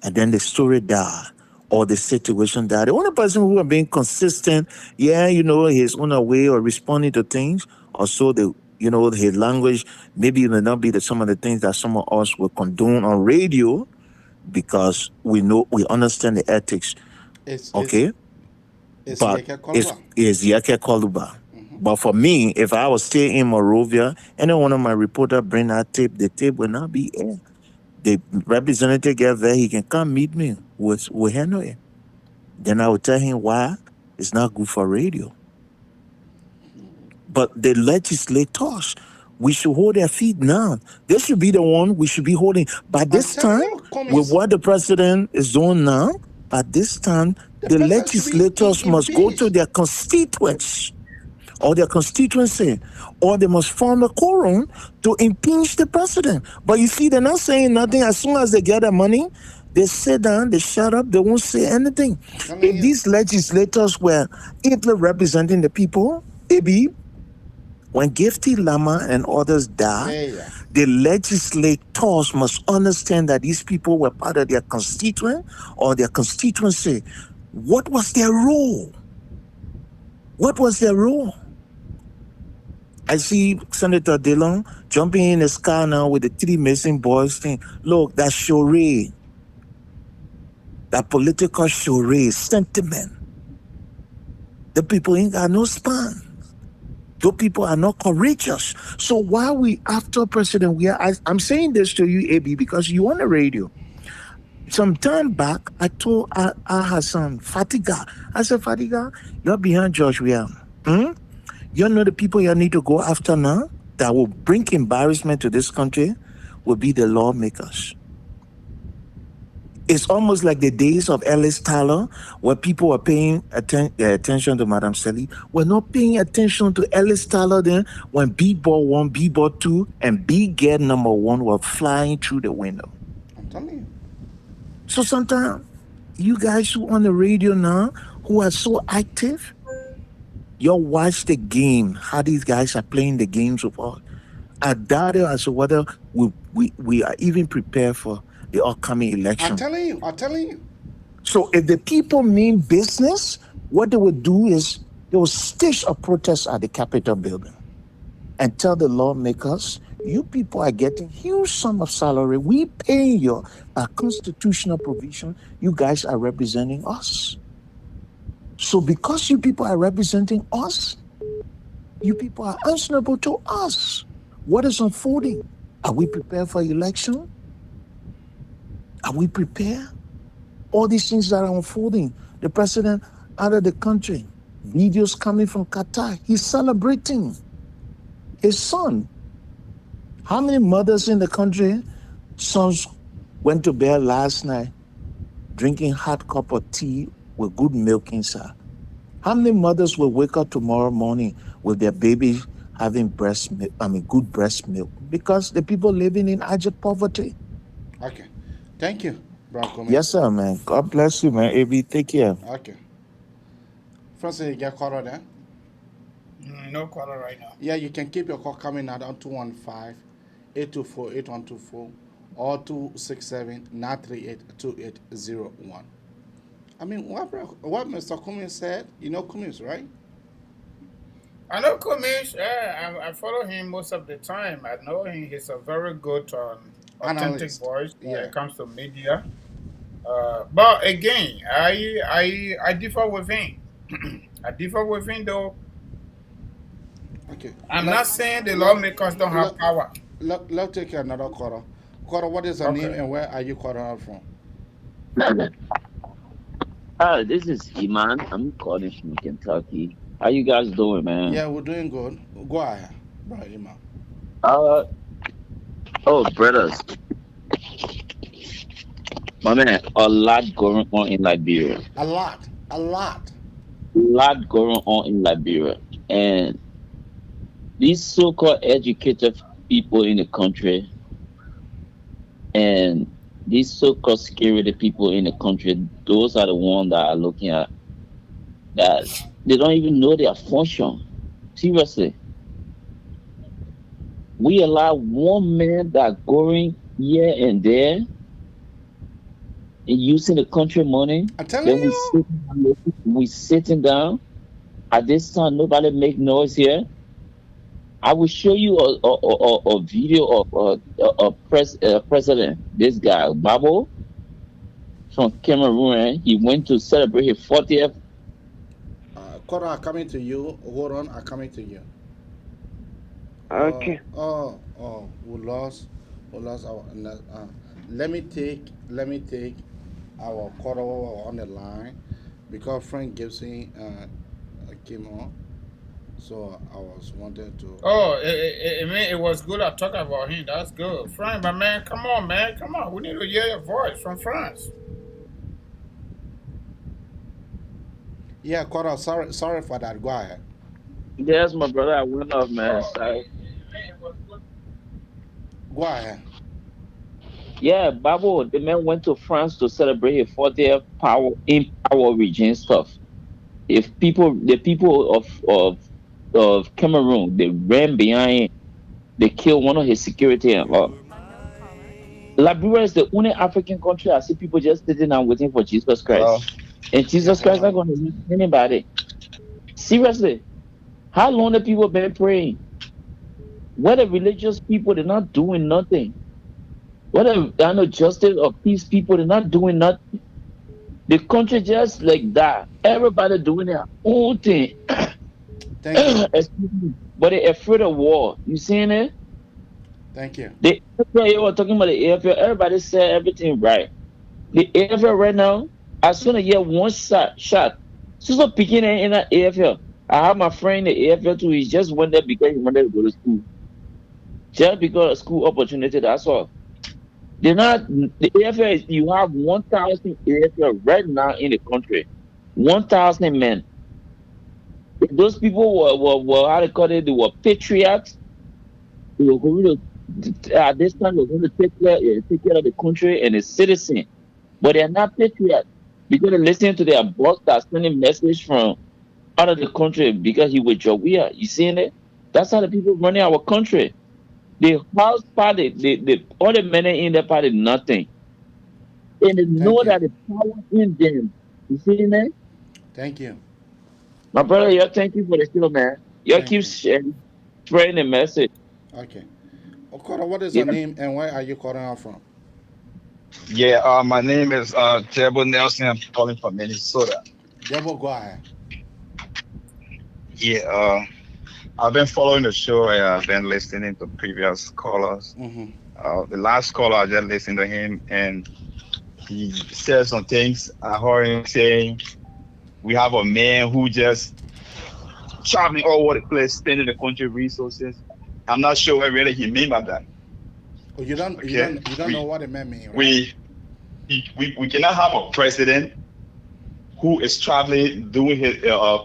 and then the story died or the situation died. The only person who are being consistent, he's on a way or responding to things, or so his language maybe may not be some of the things that some of us will condone on radio, because we understand the ethics.
It's
But it's Yeke Koluba. But for me, if I was still in Monrovia, any one of my reporters bring that tape, the tape will not be here. The representative get there, he can come meet me. We'll handle it. Then I will tell him why it's not good for radio. But the legislators, we should hold their feet now. They should be the one we should be holding. By this time, with what the president is doing now, by this time, the legislators must go to their constituents or their constituency, or they must form a quorum to impeach the president. But you see, they're not saying nothing. As soon as they get the money, they sit down, they shut up, they won't say anything. If these legislators were ably representing the people, maybe when Gifty Lama and others died, the legislators must understand that these people were part of their constituent or their constituency. What was their role? What was their role? I see Senator Dillon jumping in his car now with the 3 missing boys thing. Look, that charade, that political charade, sentiment. The people ain't got no spine. Those people are not courageous. So why we after President Weah, I'm saying this to you, AB, because you on the radio. Some time back, I told Hassan, Fatiga. I said, Fatiga, you're behind George Weah. You know the people you need to go after now that will bring embarrassment to this country will be the lawmakers. It's almost like the days of Ellis Tyler, where people were paying attention to Madam Sally. We're not paying attention to Ellis Tyler then when B-Ball 1, B-Ball 2, and B-Get number 1 were flying through the window.
I'm telling you.
So sometimes, you guys who on the radio now, who are so active, you watch the game, how these guys are playing the games with us. I doubt it as to whether we are even prepared for the upcoming election.
I'm telling you.
So if the people mean business, what they would do is they will stage a protest at the Capitol building and tell the lawmakers, you people are getting huge sum of salary. We pay your constitutional provision. You guys are representing us. So because you people are representing us, you people are answerable to us. What is unfolding? Are we prepared for election? Are we prepared? All these things that are unfolding. The president out of the country. Videos coming from Qatar. He's celebrating his son. How many mothers in the country, sons went to bed last night drinking hot cup of tea with good milk inside? How many mothers will wake up tomorrow morning with their babies having good breast milk? Because the people living in abject poverty.
Okay. Thank you, Bronco.
Yes, sir, man. God bless you, man. AB, take care.
Okay. Francis, you get caller there?
No caller right now.
Yeah, you can keep your call coming at on 824-8124 or 267-938-2801. I mean, what Mr. Cummings said, you know Cummings, right?
I know Cummings. I follow him most of the time. I know him. He's a very good, authentic
Analyst.
voice when
Yeah.
it comes to media. But again, I differ with him. I differ with him, though.
Okay.
I'm not saying the lawmakers don't have power.
Let's take another caller. Caller, what is your name and where are you calling out from?
This is Iman. I'm calling from Kentucky. How you guys doing, man?
Yeah, we're doing good. Go ahead, brother Iman.
Brothers. My man, a lot going on in Liberia.
A lot.
A lot going on in Liberia. And these so-called educated people in the country and these so-called security people in the country, those are the ones that are looking at that they don't even know their function. Seriously. We allow one man that going here and there and using the country money.
I'm telling you.
We sitting down. At this time, nobody make noise here. I will show you a video of a president, this guy, Babo, from Cameroon. He went to celebrate his 40th.
Cora, I'm coming to you. Hold on, I'm coming to you.
Okay.
We lost our. Let me take our caller on the line because Frank Gibson came on. So I was wanted to.
It was good. I talk about him. That's good, Frank. But man, come on, man, come on. We need to hear your voice from France.
Yeah, Cora, sorry for that. Go ahead.
Yes, my brother. I went off, man. Sorry.
Go ahead.
Yeah, Babo, the man went to France to celebrate his 40th power region stuff. The people of Cameroon, they ran behind, they killed one of his security. Liberia is the only African country I see people just sitting down waiting for Jesus Christ. And Jesus Christ not going to use anybody. Seriously, how long have people been praying? What the religious people, they're not doing nothing. What the justice or peace people, they're not doing nothing. The country just like that. Everybody doing their own thing.
Thank you.
But they're afraid of war. You seeing it?
Thank you.
The AFL, you were talking about the AFL. Everybody said everything right. The AFL right now, as soon as you get one shot, so picking in the AFL. I have my friend in the AFL too. He just went there because he wanted to go to school. Just because of school opportunity, that's all. They're not the AFL. You have 1,000 AFL right now in the country. 1,000 men. If those people were how they call it, they were patriots. They were going to at this time they were going to take care of the country and the citizen. But they're not patriots because they're listening to their boss that's sending message from out of the country because he was Weah. You seeing it? That's how the people running our country. The House party, all the men in the party, nothing. And they know that the power in them. You see that?
Thank you.
My brother, you thank you for the show, man. You keep spreading the message.
Okay. Okora, what is your name and where are you calling out from?
Yeah, my name is Jebo Nelson. I'm calling from Minnesota.
Jebo, go ahead.
Yeah, I've been following the show and I've been listening to previous callers. The last caller, I just listened to him and he said some things. I heard him saying, we have a man who just traveling all over the place, spending the country resources. I'm not sure what really he mean by that.
Oh, you don't know what it meant, right?
We cannot have a president who is traveling, doing his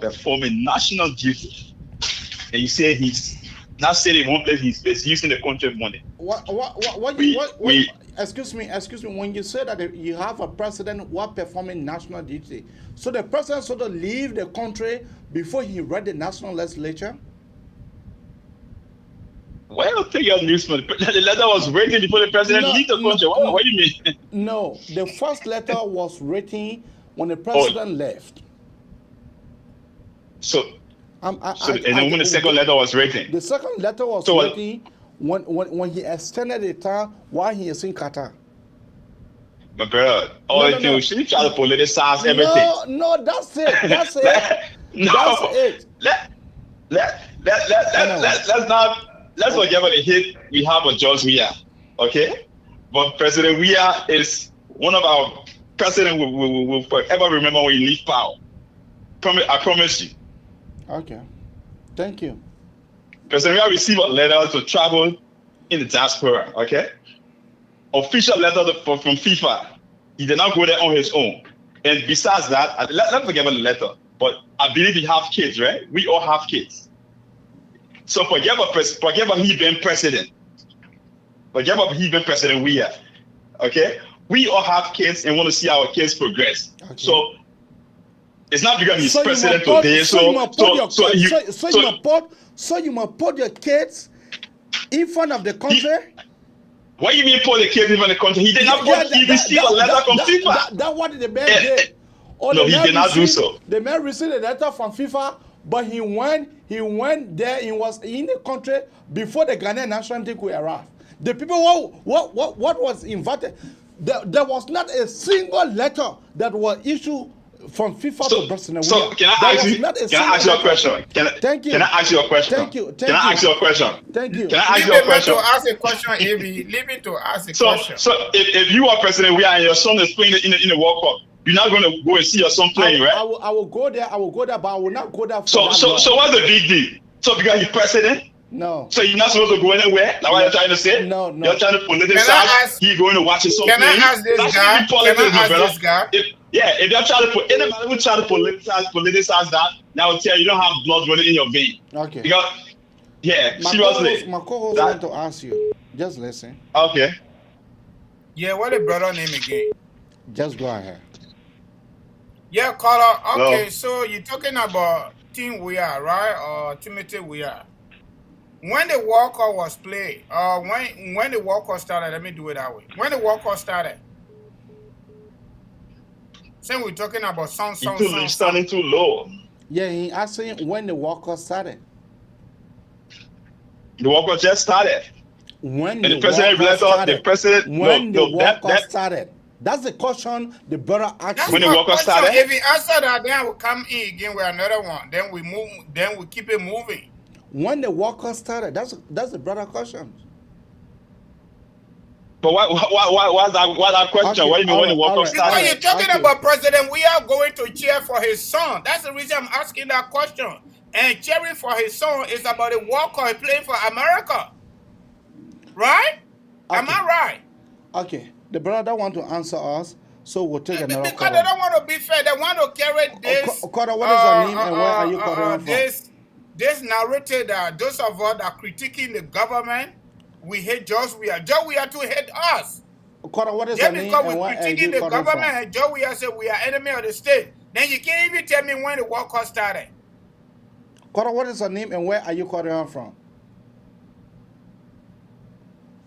performing national duty, and you say he's not sitting in one place. He's using the country money.
Excuse me. When you say that you have a president who are performing national duty, so the president sort of leave the country before he read the national legislature.
Why don't take your news from the letter was written before the president leave the country? What do you mean?
No, the first letter was written when the president left.
So when the second letter was written?
The second letter was written when he extended the time while he is in Qatar.
My brother, she try to politicize everything.
No, that's it. That's it.
No,
that's it.
Let's forget about the hit we have on George Weah, okay? But President Weah is one of our presidents we will forever remember when he leave power. I promise you.
Okay, thank you.
President Weah received a letter to travel in the diaspora, okay? Official letter from FIFA. He did not go there on his own. And besides that, let's forget about the letter. But I believe he have kids, right? We all have kids. So forget about he being president. Forget about he being president we are. Okay? We all have kids and want to see our kids progress. Okay. So it's not because he's president today. So you must put your kids in front of the country. What do you mean put the kids in front of the country? He did not he received a letter from FIFA.
That's what the man did.
No, he did not do so.
The man received a letter from FIFA, but he went there. He was in the country before the Ghanaian national team could arrive. The people what was invited, there was not a single letter that was issued from FIFA to President Weah.
So can I ask you a question?
Thank you.
Can I ask you a question?
Thank you.
Can I ask you a question?
Thank you.
Can I ask you a question?
To ask a question, Avi. Leave it to ask a question.
So if you are President Weah and your son is playing in the World Cup, you're not going to go and see your son playing, right?
I will go there, but I will not go there for
so what's the big deal? So because he's president?
No.
So you're not supposed to go anywhere? That's what you're trying to say?
No.
You're trying to politicize. He's going to watch his son playing.
Can I ask this guy?
If you're trying to put anybody who try to politicize that, now will tell you don't have blood running in your vein.
Okay.
Because seriously.
My co-host want to ask you. Just listen.
Okay.
Yeah, what the brother name again?
Just go ahead.
Yeah, caller. Okay, so you're talking about Team Weah, right? Or Timothy Weah. When the World Cup was played, when the World Cup started, let me do it that way. When the World Cup started, since we're talking about song.
You're standing too low.
Yeah, he asking when the World Cup started.
The World Cup just started.
When
the World Cup
started. That's the question the brother asked.
When the World Cup started.
If he answer that, then we'll come in again with another one. Then we move. Then we keep it moving.
When the World Cup started, that's the brother question.
But why that question?
Okay,
What do you mean when the World Cup started?
Because you're talking about President Weah going to cheer for his son. That's the reason I'm asking that question. And cheering for his son is about the World Cup playing for America. Right?
Okay.
Am I right?
Okay. The brother don't want to answer us, so we'll take another
because they don't want to be fair. They want to carry this.
What is your name and where are you calling from?
This narrative that those of us that are critiquing the government, we hate George Weah. George Weah to hate us.
What is your name
because
and
we're
where are you
critiquing the
calling
government
from?
and George Weah said we are enemy of the state. Then you can't even tell me when the World Cup started.
What is your name and where are you calling from?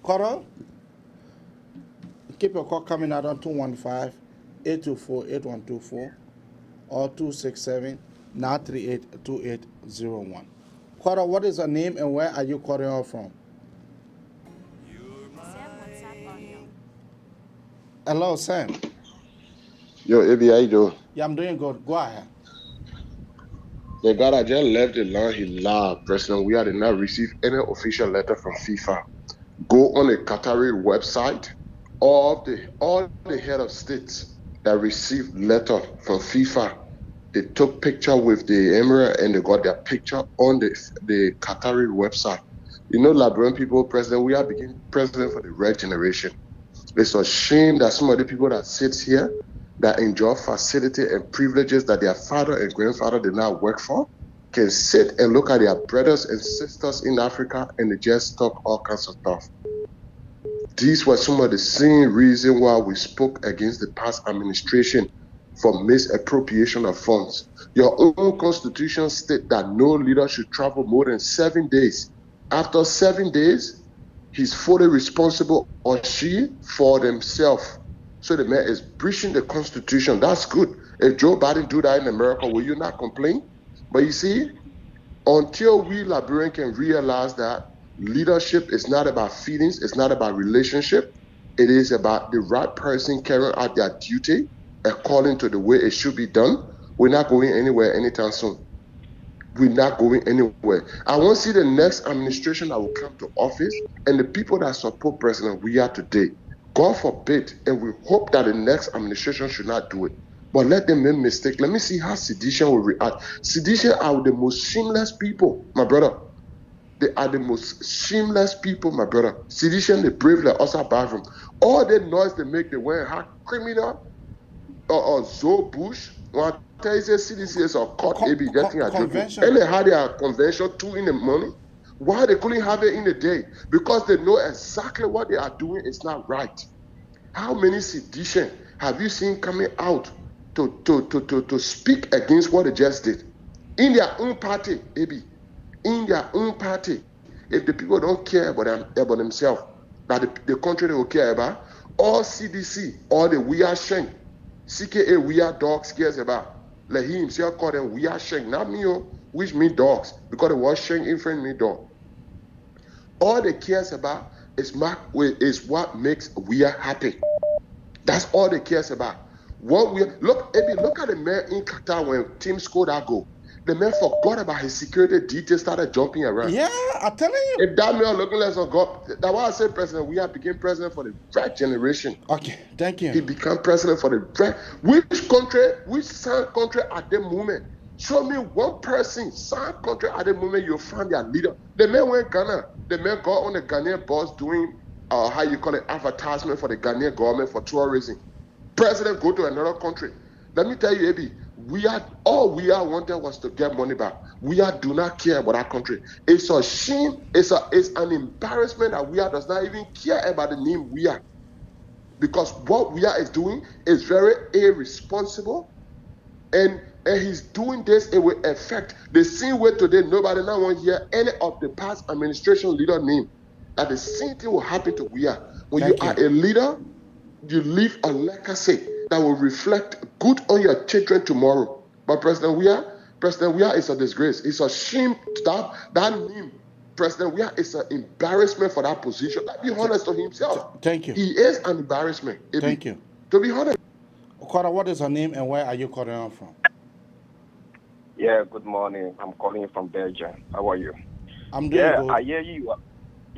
Cora? Keep your call coming out on 215-824-8124 or 267-938-2801. Cora, what is your name and where are you calling from? Hello, Sam.
Yo, Abby, how you doing?
Yeah, I'm doing good. Go ahead.
The guy that just left the line, he lied. President Weah did not receive any official letter from FIFA. Go on the Qatari website. All the head of states that received letter from FIFA, they took picture with the emirate and they got their picture on the Qatari website. You know, Liberian people, President Weah became president for the red generation. It's a shame that some of the people that sit here that enjoy facility and privileges that their father and grandfather did not work for can sit and look at their brothers and sisters in Africa and they just talk all kinds of stuff. These were some of the same reasons why we spoke against the past administration for misappropriation of funds. Your own constitution states that no leader should travel more than 7 days
After 7 days, he's fully responsible, or she, for themselves. So the man is breaching the Constitution. That's good. If Joe Biden do that in America, will you not complain? But you see, until we Liberians can realize that leadership is not about feelings, it's not about relationship, it is about the right person carrying out their duty according to the way it should be done, we're not going anywhere anytime soon. We're not going anywhere. I want to see the next administration that will come to office and the people that support President Weah today. God forbid, and we hope that the next administration should not do it. But let them make mistake. Let me see how sedition will react. Sedition are the most shameless people, my brother. They are the most shameless people, my brother. Sedition, the brave, like us apart from. All the noise they make, they wear how criminal or Zoe Bush. When I tell you, CDC is a court, AB, getting a joke. And they had their convention 2 in the morning. Why they couldn't have it in the day? Because they know exactly what they are doing is not right. How many sedition have you seen coming out to speak against what they just did? In their own party, AB. In their own party. If the people don't care about themselves, that the country they will care about, all CDC, all the Weah Shank, CKA Weah dogs cares about. Like he himself called them Weah Shank, not me, which mean dogs, because the word Shank in front of me dog. All they cares about is what makes Weah happy. That's all they cares about. Look at the man in Qatar when Tim scored that goal. The man forgot about his security details, started jumping around.
Yeah, I'm telling you.
If that man looking like some God, that's why I said President Weah became president for the right generation.
Okay, thank you.
He became president for the right. Which sound country at the moment? Show me one person, sound country at the moment you find their leader. The man went Ghana. The man got on the Ghanaian bus doing how you call it, advertisement for the Ghanaian government for tourism. President go to another country. Let me tell you, Abi, all we wanted was to get money back. Do not care about our country. It's a shame. It's an embarrassment that does not even care about the name Weah. Because what Weah is doing is very irresponsible. And he's doing this, it will affect the same way today. Nobody now want to hear any of the past administration leader name. That the same thing will happen to Weah. When you are a leader, you leave a legacy that will reflect good on your children tomorrow. But President Weah is a disgrace. It's a shame that name. President Weah is an embarrassment for that position. Let's be honest to himself.
Thank you.
He is an embarrassment.
Thank you.
To be honest.
Okara, what is her name and where are you calling her from?
Yeah, good morning. I'm calling from Belgium. How are you?
I'm doing good.
I hear you.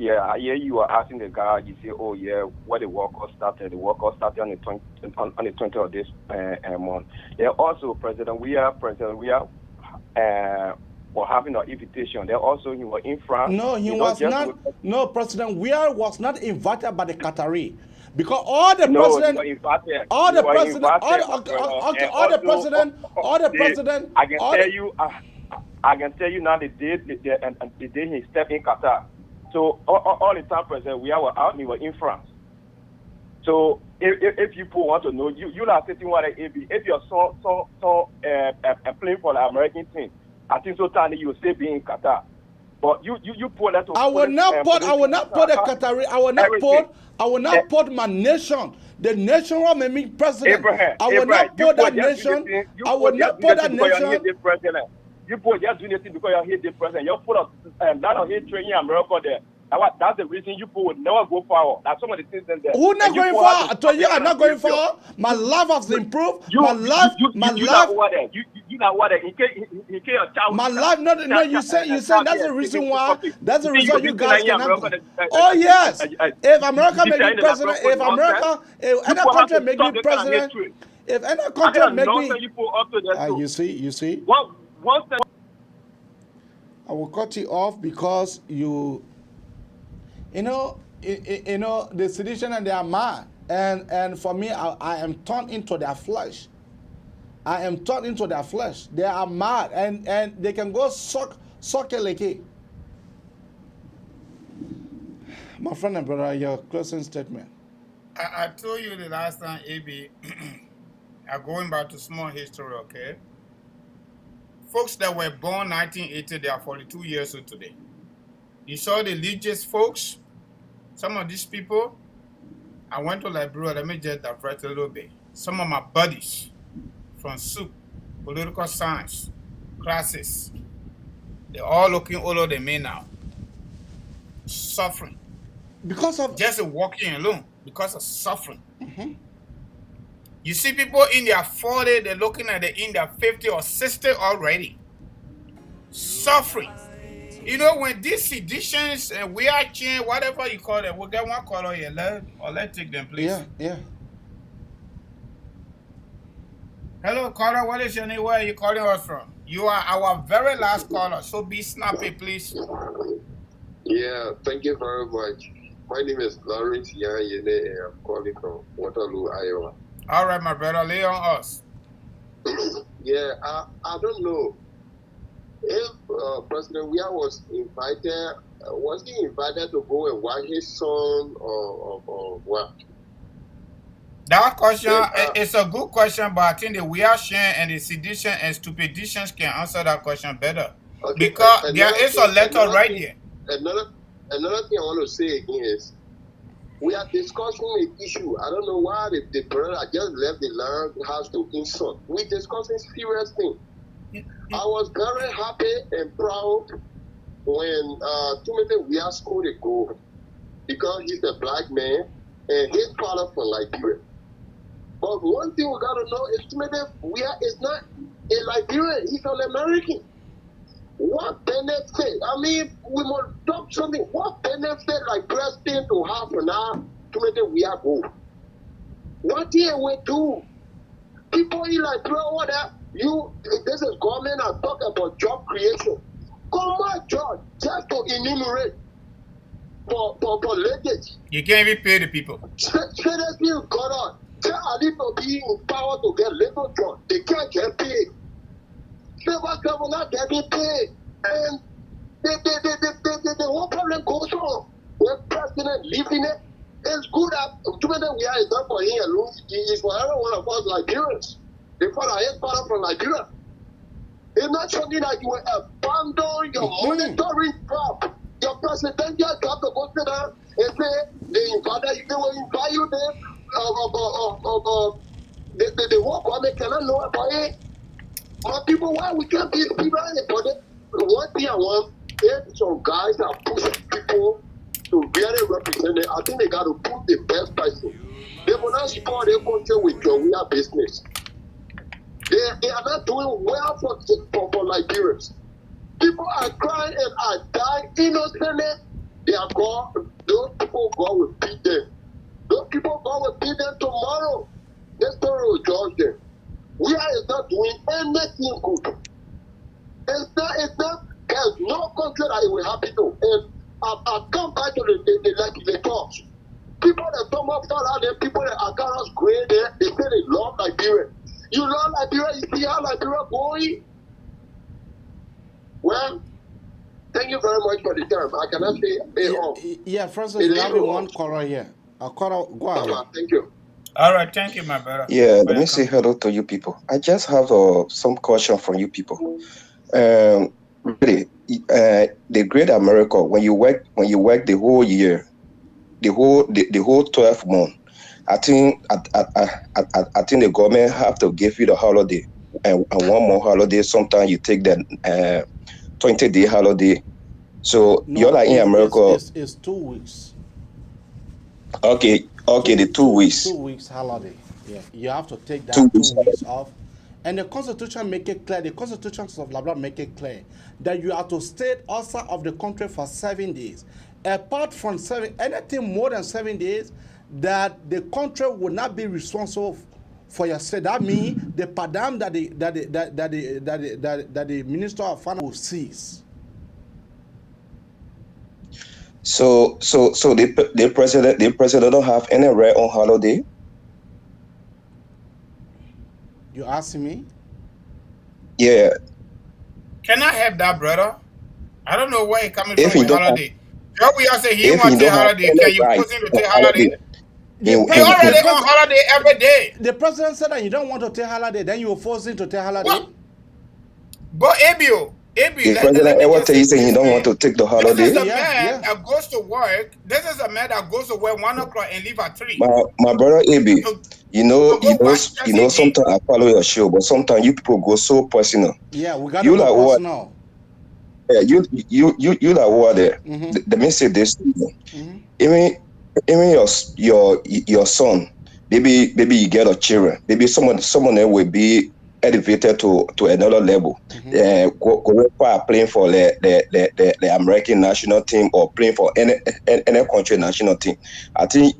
I hear you are asking the guy. You say, "Oh yeah, where the workers started? The workers started on the 20th of this month." Yeah. Also, President Weah for having an invitation. There also he was in France.
No, he was not. No, President Weah was not invited by the Qatari. Because all the president,
I can tell you now the day he stepped in Qatar. So all the time, President, we were out, we were in France. So if people want to know, you are sitting where if you're playing for the American team, I think so time you will still be in Qatar. But you put that.
I will not put the Qatari. I will not put my nation. The nation will make me president. I will not put that nation. I will not put that nation.
You put just doing it because you hate the president. You put a lot of hate training America there. That's the reason you would never go forward. That's some of the things in there.
Who not going forward? I told you I'm not going forward. My life has improved. You not what my life, no. You say that's the reason why. That's the reason you guys cannot go. Oh yes. If America make me president, if any country make me president, if any country make me, you see. I will cut you off because you know, the sedition and they are mad. And for me, I am turned into their flesh. I am turned into their flesh. They are mad and they can go suck a leke. My friend and brother, your closing statement.
I told you the last time, AB, I'm going back to small history, okay? Folks that were born 1980, they are 42 years old today. You saw the religious folks, some of these people. I went to Liberia, let me just divert a little bit. Some of my buddies from SUP, political science, classes, they're all looking older than me now. Suffering.
Because of
just walking alone, because of suffering. You see people in their 40, they're looking at the in their 50 or 60 already. Suffering. You know, when these seditions and we are change, whatever you call it, we'll get one color here. Let's take them, please.
Yeah.
Hello, caller. What is your name? Where are you calling us from? You are our very last caller, so be snappy, please.
Yeah, thank you very much. My name is Lawrence Yanyene, and I'm calling from Waterloo, Iowa.
All right, my brother, lay on us.
Yeah, I don't know if President Weah was invited. Was he invited to go and watch his son or what?
That question is a good question, but I think the Weah and the sedition and stupidtions can answer that question better. Okay, because there is a letter right here.
Another thing I want to say again is, we are discussing an issue. I don't know why the brother just left the land house to insult. We're discussing serious things. I was very happy and proud when Timothy Weah scored a goal because he's a black man and his father from Liberia. But one thing we got to know is Timothy Weah is not a Liberian. He's an American. What benefit? I mean, we must talk something. What benefit like president to have for now to make it we are go? What here we do? People in Liberia, what this is government and talk about job creation. Come on, job just to enumerate for legacy.
You can't even pay the people.
Seriously, God on. Tell Ali to be in power to get little job. They can't get paid. Civil government getting paid, and the whole problem goes on. When president leaving it, it's good that Timothy Weah is not for him alone. It's for every one of us Liberians. The father is father from Liberia. It's not something that you will abandon your monitoring job, your presidential job to go sit down and say they will invite you there. The whole government cannot know about it. But people, why we can't be people about it? One thing I want is some guys that push people to really represent it. I think they got to put the best person. They will not support their country with your real business. They are not doing well for Liberians. People are crying and are dying innocently. They are gone. Those people, God will beat them. Those people, God will beat them tomorrow. This story will judge them. We are not doing anything good. It's not, there's no country that it will happen to. And I've come back to the legislators. People that come up out there, people that are kind of great there, they say they love Liberia. You love Liberia, you see how Liberia going? Well, thank you very much for the time. I cannot say
Yeah, Francis, we have one caller here. Go ahead.
Thank you.
All right, thank you, my brother.
Yeah, let me say hello to you people. I just have some question from you people. Really, the great America, when you work the whole year, the whole 12 months, I think the government have to give you the holiday and one more holiday. Sometimes you take that 20-day holiday. So you're like in America.
It's 2 weeks.
Okay, the 2 weeks.
2 weeks holiday. Yeah, you have to take that 2 weeks off. And the Constitution make it clear, the Constitutions of Liberia make it clear that you have to stay outside of the country for 7 days. Apart from anything more than 7 days, that the country will not be responsible for your stay. That means the padam that the Minister of Finance will seize.
So the president don't have any right on holiday.
You asking me?
Yeah.
Can I have that, brother? I don't know where he coming from with holiday. Joe, we say he want to take holiday. Can you put him to take holiday? He already on holiday every day.
The president said that you don't want to take holiday, then you will force him to take holiday.
What? But Abio, Abi,
The president
let me
ever
just
tell
say
you saying he
this
don't
way.
want to take the
This
holiday?
is a man that goes to work. This is a man that goes to work 1 o'clock and leave at 3.
My brother AB, you know,
watch Chelsea game.
sometimes I follow your show, but sometimes you people go so personal.
Yeah, we got to
You
go
like what?
personal.
Yeah, you like what there? Let me say this to you. Even your son, maybe you get a children, maybe someone there will be elevated to another level. Go playing for the American national team or playing for any country national team. I think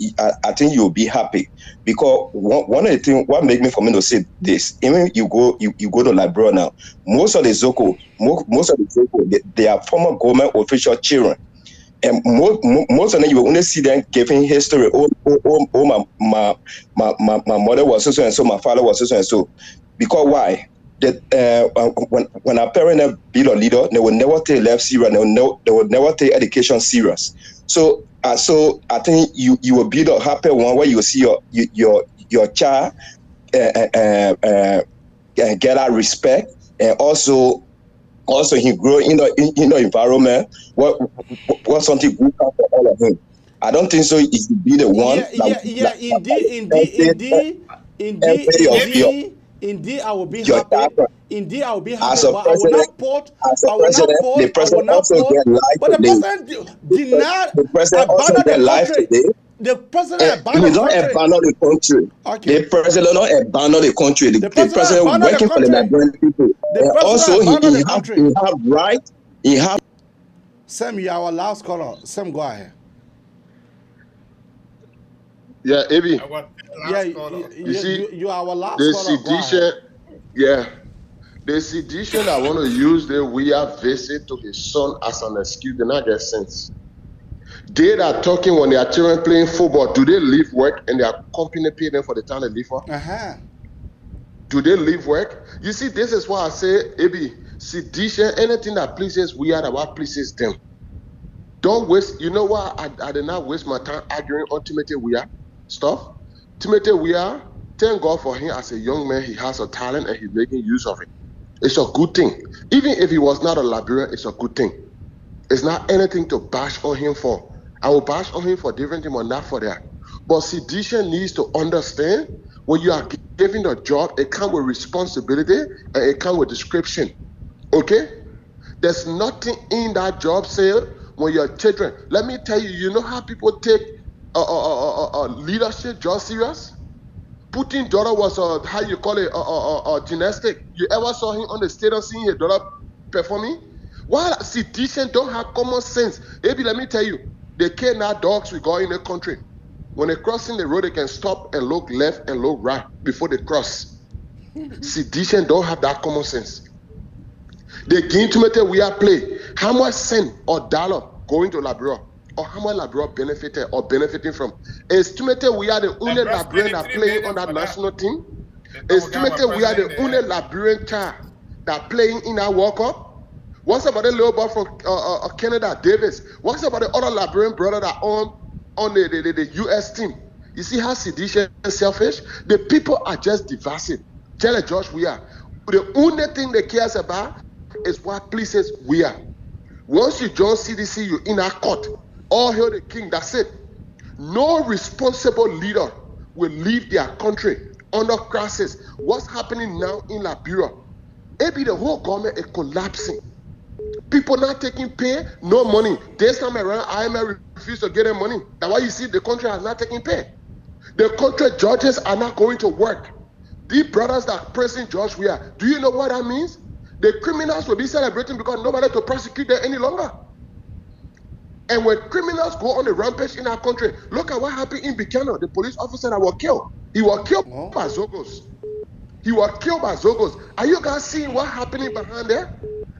you'll be happy because one of the things what make me for me to say this. Even you go to Liberia now, most of the Zoko, they are former government official children. And most of them, you will only see them giving history. My mother was so and so, my father was so and so. Because why? When our parents be a leader, they will never take life serious. They will never take education serious. So I think you will be the happy one where you see your child get that respect, and also he grow in the environment what something good come for all of him. I don't think so. It should be the one.
Indeed, I will be
your
happy. Indeed, I will be happy.
As a
But
president, the president also get life
but the
today.
president did not
The president also
abandon
get
the
life
country.
today.
The president
He
abandoned the
don't
country.
abandon the country.
Okay.
The president don't abandon the country. The president
abandoned
working
the
for the
country.
Liberian people.
The
And
president
also
abandoned
he
the country.
have right. He have.
Sam, you are our last caller. Sam, go ahead.
Yeah, Abi.
Yeah,
You see,
you are our last
the
caller. Go ahead.
sedition, yeah, the sedition I want to use the Weah visit to his son as an excuse, they not get sense. They are talking when they are children playing football. Do they leave work and their company pay them for the time they leave for? Do they leave work? You see, this is why I say, Abi, sedition, anything that pleases Weah, that what pleases them. Don't waste. You know why I did not waste my time arguing on Timothy Weah stuff. Timothy Weah, thank God for him as a young man. He has a talent and he's making use of it. It's a good thing. Even if he was not a Liberian, it's a good thing. It's not anything to bash on him for. I will bash on him for different things, but not for that. But sedition needs to understand when you are given a job, it comes with responsibility and it comes with description. Okay? There's nothing in that job sale when you're children. Let me tell you, you know how people take leadership job serious? Putin's daughter was how you call it gymnastic. You ever saw him on the stage and seeing his daughter performing? While citizens don't have common sense, maybe let me tell you, they cannot dogs we got in the country. When they're crossing the road, they can stop and look left and look right before they cross. Citizens don't have that common sense. They gain to we are play. How much cent or dollar going to Liberia? Or how much Liberia benefited or benefiting from? Estimated we are the only Liberian that playing on that national team. Estimated we are the only Liberian child that playing in our World Cup. What's about the little boy from Canada, Davis? What's about the other Liberian brother that on the US team? You see how sedition and selfish? The people are just divisive. Tell it, Josh, we are. The only thing they cares about is what pleases we are. Once you join CDC, you're in our court. All hail the king, that's it. No responsible leader will leave their country under crisis. What's happening now in Liberia? Maybe the whole government is collapsing. People not taking pay, no money. This time around, IMF refused to get them money. That's why you see the country has not taken pay. The country judges are not going to work. These brothers that are pressing George Weah, do you know what that means? The criminals will be celebrating because nobody to prosecute them any longer. And when criminals go on the rampage in our country, look at what happened in Buchanan, the police officer that was killed. He was killed by Zogos. He was killed by Zogos. Are you guys seeing what's happening behind there?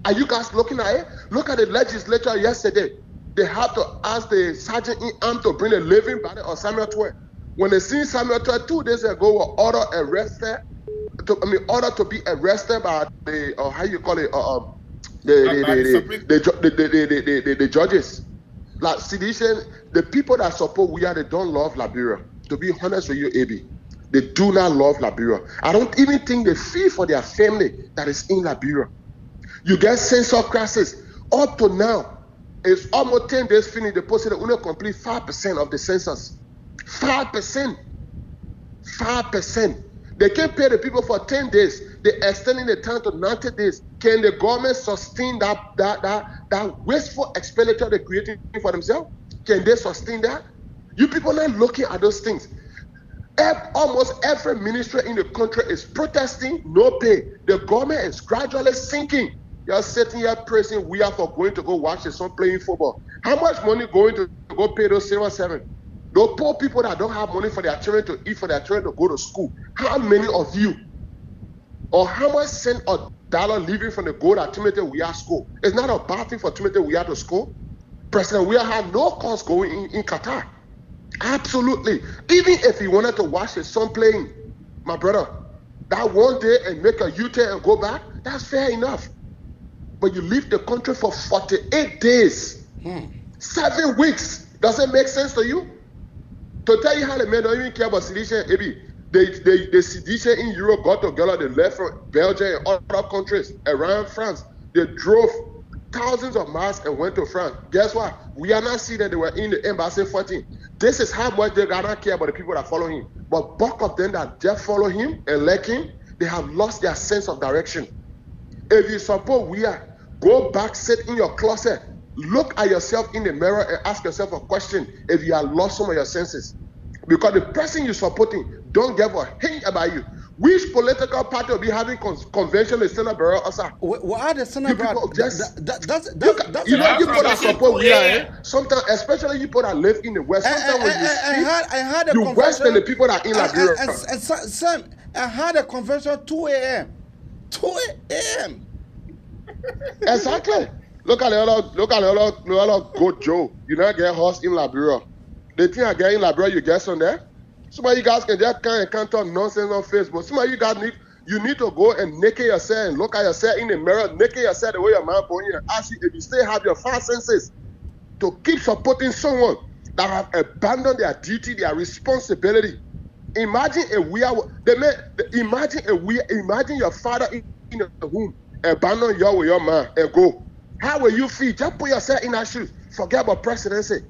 Are you guys looking at it? Look at the legislature yesterday. They have to ask the sergeant in arms to bring a living body of Samuel 12. When they seen Samuel 12 2 days ago, were ordered to be arrested by the how you call it the judges. Like sedition, the people that support Weah, they don't love Liberia. To be honest with you, AB, they do not love Liberia. I don't even think they feel for their family that is in Liberia. You get census crisis. Up to now, it's almost 10 days finished. They posted only complete 5% of the census. 5%. 5%. They can't pay the people for 10 days. They're extending the time to 90 days. Can the government sustain that wasteful expenditure they're creating for themselves? Can they sustain that? You people are not looking at those things. Almost every ministry in the country is protesting, no pay. The government is gradually sinking. You're sitting here praising Weah for going to go watch his son playing football. How much money going to go pay those civil servants? Those poor people that don't have money for their children to eat, for their children to go to school. How many of you, or how much cent or dollar living from the goal that Timothy Weah school? It's not a bad thing for Timothy Weah to school. President Weah had no cost going in Qatar. Absolutely. Even if he wanted to watch his son playing, my brother, that one day and make a U-turn and go back, that's fair enough. But you leave the country for 48 days, 7 weeks. Does it make sense to you? To tell you how the men don't even care about sedition, the sedition in Europe got together, they left from Belgium and other countries around France. They drove thousands of miles and went to France. Guess what? We are not seeing that they were in the embassy 14. This is how much they gotta care about the people that follow him. But bulk of them that just follow him and like him, they have lost their sense of direction. If you support Weah, go back, sit in your closet, look at yourself in the mirror and ask yourself a question if you have lost some of your senses. Because the person you're supporting don't give a hint about you. Which political party will be having convention in Senate Bureau?
What are the Senate Bureau?
You know, you put that support Weah, sometimes, especially you put that live in the West, sometimes when you speak, you West than the people that are in Liberia.
Sam, I had a convention 2 a.m. 2 a.m.
Exactly. Look at the other goat Joe. You not get horse in Liberia. The thing I get in Liberia, you get some there. Some of you guys can just can't talk nonsense on Facebook. Some of you guys need to go and naked yourself and look at yourself in the mirror, naked yourself the way your man going and ask you if you still have your 5 senses to keep supporting someone that have abandoned their duty, their responsibility. Imagine imagine your father in the womb, abandon you with your man and go. How will you feel? Just put yourself in that shoes. Forget about presidency.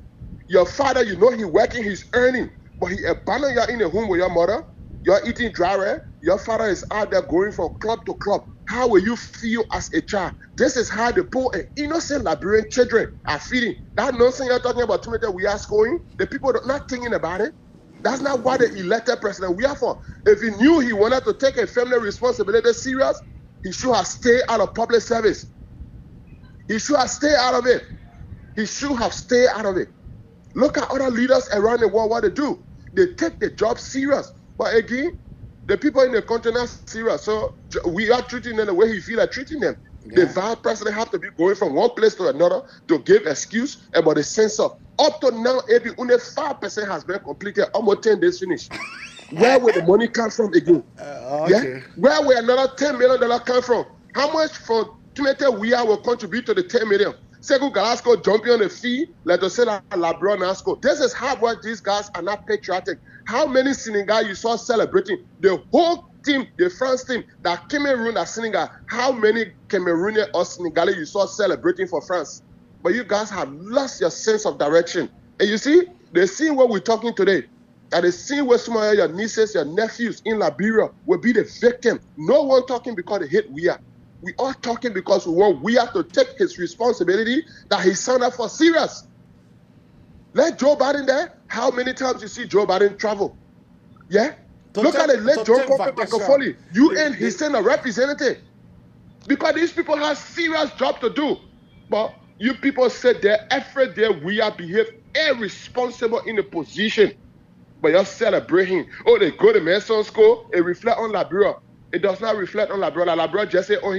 Your father, you know he's working, he's earning, but he abandoned you in the home with your mother. You're eating dry bread. Your father is out there going from club to club. How will you feel as a child? This is how the poor and innocent Liberian children are feeling. That nonsense you're talking about, Timothy Weah going, the people are not thinking about it. That's not why they elected President Weah for. If he knew he wanted to take a family responsibility serious, he should have stayed out of public service. He should have stayed out of it. He should have stayed out of it. Look at other leaders around the world, what they do. They take the job serious. But again, the people in the country are not serious. So we are treating them the way he feel like treating them. Yeah. The vice president have to be going from one place to another to give excuse about the census. Up to now, only 5% has been completed, almost 10 days finished. Where will the money come from again? Okay. Yeah? Where will another $10 million come from? How much from Timothy Weah will contribute to the 10 million? Segu Galasco jumping on the fee, let us say that Labron Asco. This is how much these guys are not patriotic. How many Senegal you saw celebrating? The whole team, the France team, that Cameroon, that Senegal, how many Cameroonian or Senegalese you saw celebrating for France? But you guys have lost your sense of direction. And you see, the scene where we're talking today, and the scene where some of your nieces, your nephews in Liberia will be the victim. No one talking because they hate Weah. We are talking because we want Weah to take his responsibility that he signed up for serious. Let Joe Biden there. How many times you see Joe Biden travel? Yeah? Look at it. Let Joe Biden. You and he send a representative. Because these people have serious job to do. But you people said there every day Weah behave irresponsible in the position. But you're celebrating. Oh, they go to Mason School. It reflect on Liberia. It does not reflect on Liberia. Liberia just say, oh,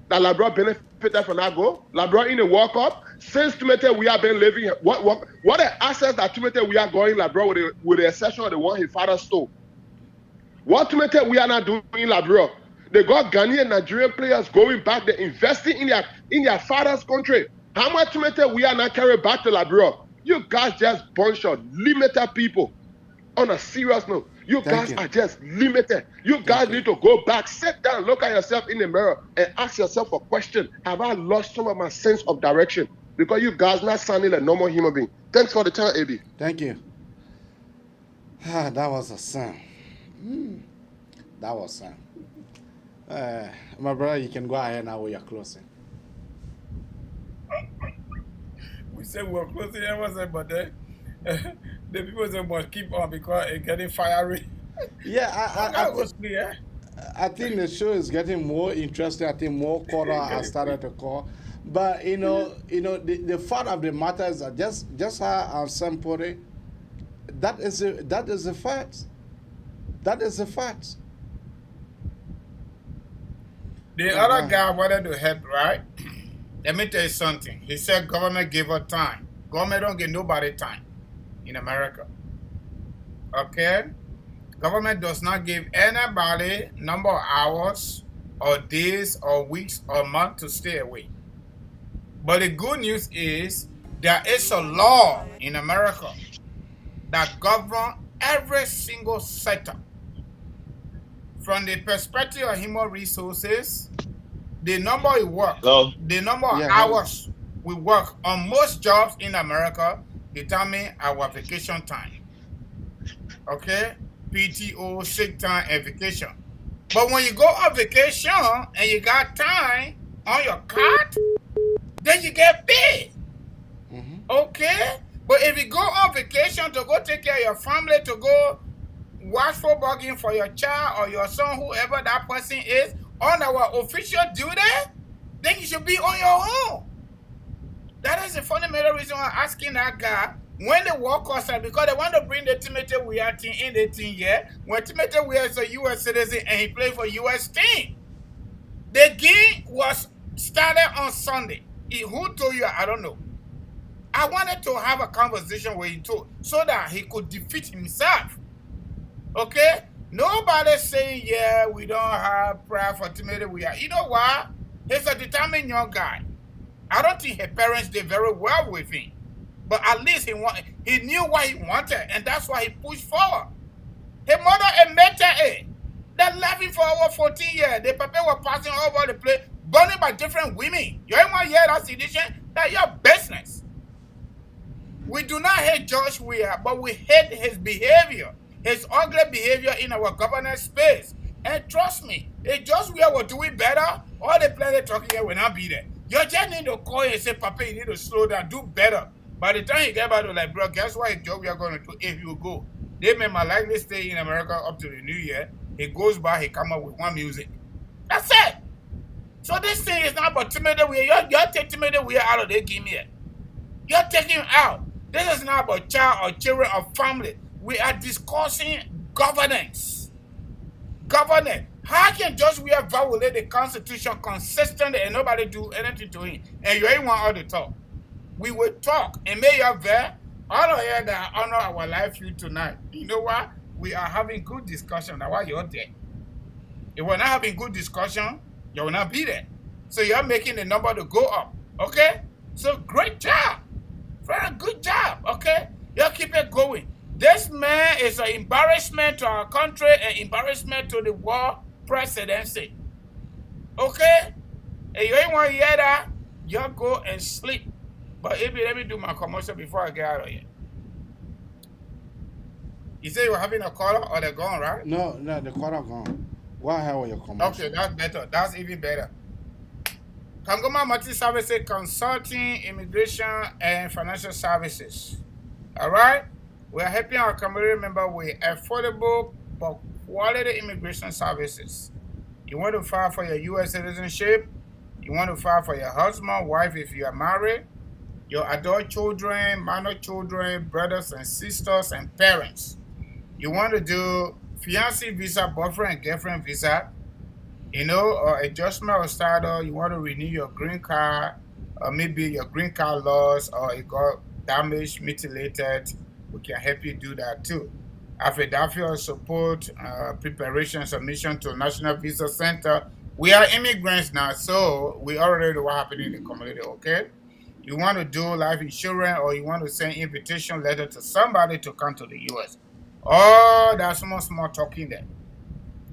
that Liberia benefited from that goal. Liberia in the World Cup. Since Timothy Weah been living, what the assets that Timothy Weah going in Liberia with the exception of the one his father stole? What Timothy Weah not doing in Liberia? They got Ghanaian Nigerian players going back. They're investing in their father's country. How much Timothy Weah not carry back to Liberia? You guys just bunch of limited people. On a serious note, You guys are just limited. You guys need to go back, sit down, look at yourself in the mirror, and ask yourself a question. Have I lost some of my sense of direction? Because you guys not sounding like normal human being. Thanks for the time, AB.
Thank you. That was a sound. That was sound. My brother, you can go ahead now with your closing.
We said we're closing, but then the people say must keep on because it's getting fiery.
Yeah, I think the show is getting more interesting. I think more caller have started to call. But the fact of the matter is that just how Sam put it, that is a fact. That is a fact.
The other guy wanted to help, right? Let me tell you something. He said government gave her time. Government don't give nobody time in America. Okay? Government does not give anybody number of hours or days or weeks or months to stay away. But the good news is there is a law in America that governs every single sector. From the perspective of human resources, the number we work, the number of hours we work on most jobs in America determine our vacation time. Okay? PTO, sick time, and vacation. But when you go on vacation and you got time on your card, then you get paid. Okay? But if you go on vacation to go take care of your family, to go watch football game for your child or your son, whoever that person is, on our official duty, then you should be on your own. That is the fundamental reason why I'm asking that guy when they walk outside, because they want to bring the Timothy Weah team in the team here. When Timothy Weah is a U.S. citizen and he played for U.S. team. The game was started on Sunday. Who told you? I don't know. I wanted to have a conversation with him too, so that he could defeat himself. Okay? Nobody saying, yeah, we don't have prayer for Timothy Weah. You know what? He's a determined young guy. I don't think his parents did very well with him. But at least he knew what he wanted, and that's why he pushed forward. His mother admitted it. They left him for over 14 years. The people were passing over the place, burning by different women. You ain't want to hear that sedition? That's your business. We do not hate George Weah, but we hate his behavior, his ugly behavior in our governance space. And trust me, if George Weah were doing better, all the plenty talking here will not be there. You just need to call and say, Papa, you need to slow down, do better. By the time you get back to like, bro, guess what job we are going to do if you go? They may likely stay in America up to the new year. He goes by, he come up with one music. That's it. So this thing is not about Timothy Weah. You're taking Timothy Weah out of the game here. You're taking him out. This is not about child or children or family. We are discussing governance. Governance. How can George Weah violate the Constitution consistently and nobody do anything to him? And you ain't want all the talk. We will talk and may you there. All of you that honor our life view tonight. You know what? We are having good discussion. That's why you're there. If we're not having good discussion, you will not be there. So you're making the number to go up. Okay? So great job. Very good job. Okay? You keep it going. This man is an embarrassment to our country and embarrassment to the world presidency. Okay? And you ain't want to hear that, you go and sleep. But let me do my commercial before I get out of here. You say you're having a caller or they're gone, right?
No, the caller gone. Go ahead with your commercial.
Okay, that's better. That's even better. Kangoma Multi Services Consulting, Immigration, and Financial Services. All right? We are helping our community members with affordable but quality immigration services. You want to file for your U.S. citizenship? You want to file for your husband, wife if you are married? Your adult children, minor children, brothers and sisters, and parents. You want to do fiancé visa, boyfriend and girlfriend visa, or adjustment of status. You want to renew your green card, or maybe your green card lost, or it got damaged, mutilated. We can help you do that too. Affidavit of support, preparation, submission to National Visa Center. We are immigrants now, so we already know what happened in the community, okay? You want to do life insurance or you want to send invitation letter to somebody to come to the U.S. Oh, that's small talking there.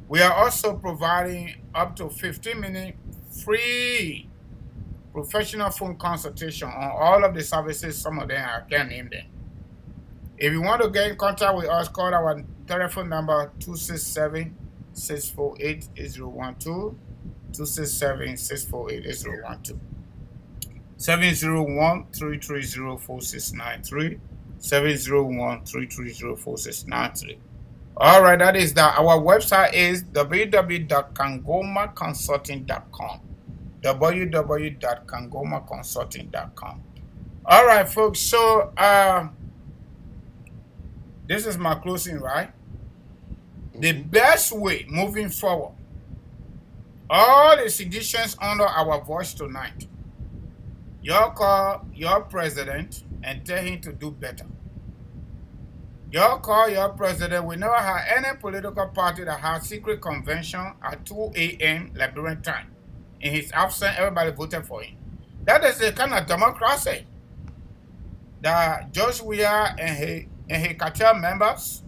We are also providing up to 15-minute free professional phone consultation on all of the services. Some of them I can't name them. If you want to get in contact with us, call our telephone number 267-648-8012, 267-648-8012, 701-330-4693, 701-330-4693. All right, that is that. Our website is www.kangomaconsulting.com, www.kangomaconsulting.com. All right, folks, so this is my closing, right? The best way moving forward, all the seditions under our voice tonight, you call your president and tell him to do better. You call your president. We never had any political party that had secret convention at 2 a.m. Liberian time. In his absence, everybody voted for him. That is the kind of democracy that Judge Weah and his cartel members,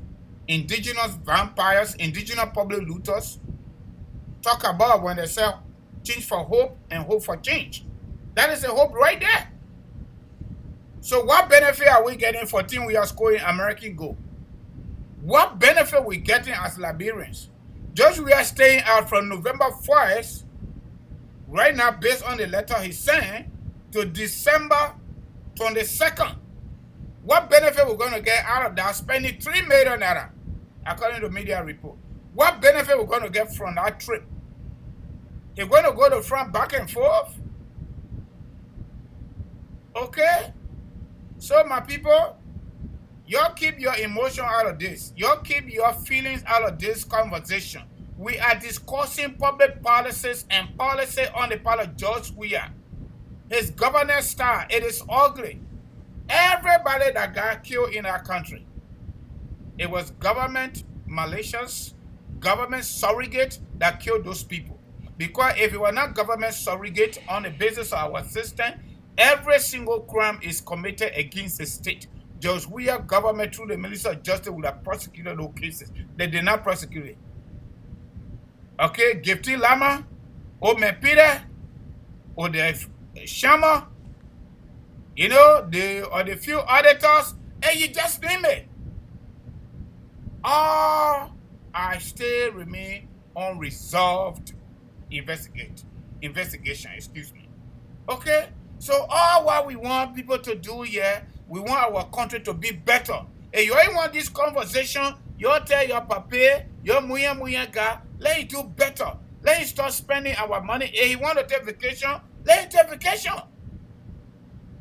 indigenous vampires, indigenous public looters, talk about when they say change for hope and hope for change. That is a hope right there. So what benefit are we getting for Team We Are scoring American goal? What benefit we getting as Liberians? Just we are staying out from November 1st, right now based on the letter he sent, to December 22nd. What benefit we're going to get out of that? Spending 3 million naira, according to media report. What benefit we're going to get from that trip? You're going to go to front back and forth? Okay? So my people, y'all keep your emotion out of this. Y'all keep your feelings out of this conversation. We are discussing public policies and policy on the part of Judge Weah. His governance style, it is ugly. Everybody that got killed in our country, it was government militias, government surrogate that killed those people. Because if it were not government surrogate on the basis of our system, every single crime is committed against the state. Judge Weah government through the Ministry of Justice would have prosecuted those cases. They did not prosecute it. Okay, Gifty Lama, Omen Peter, or the Shama, you know, the few auditors, and you just name it. All I still remain unresolved investigation, excuse me. Okay? So all what we want people to do here, we want our country to be better. And you ain't want this conversation, you tell your papa, your muya guy, let it do better. Let it start spending our money. If he want to take vacation, let him take vacation.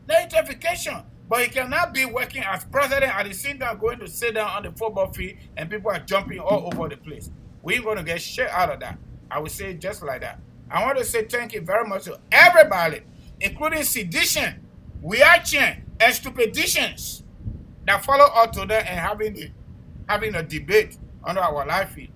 Let him take vacation. But he cannot be working as president at the same time going to sit down on the football field and people are jumping all over the place. We ain't going to get shit out of that. I would say just like that. I want to say thank you very much to everybody, including sedition, reaction, and stupidicians that follow us today and having a debate under our live feed.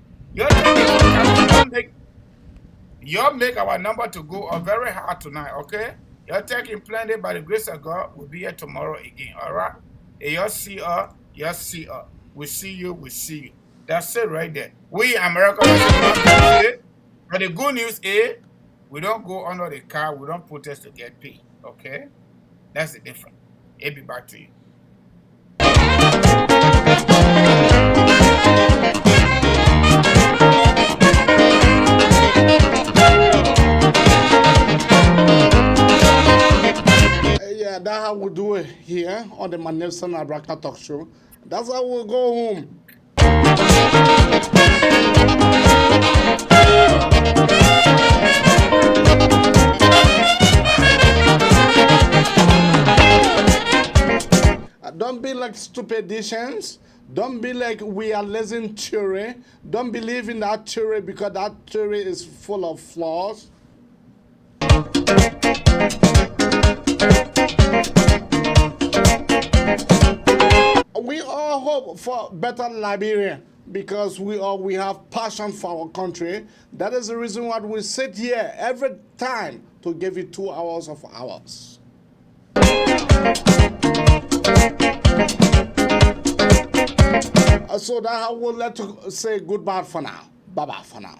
Y'all make our number to go up very hard tonight, okay? Y'all taking plenty by the grace of God. We'll be here tomorrow again, all right? And y'all see us, y'all see us. We see you, we see you. That's it right there. We America, but the good news is we don't go under the car, we don't protest to get paid, okay? That's the difference. I'll be back to you.
Yeah, that's how we do it here on the Manelson Abraka Talk Show. That's how we go home. Don't be like stupidicians. Don't be like we are losing theory. Don't believe in that theory because that theory is full of flaws. We all hope for better Liberia because we have passion for our country. That is the reason why we sit here every time to give you 2 hours of ours. So that I will let you say goodbye for now. Bye-bye for now.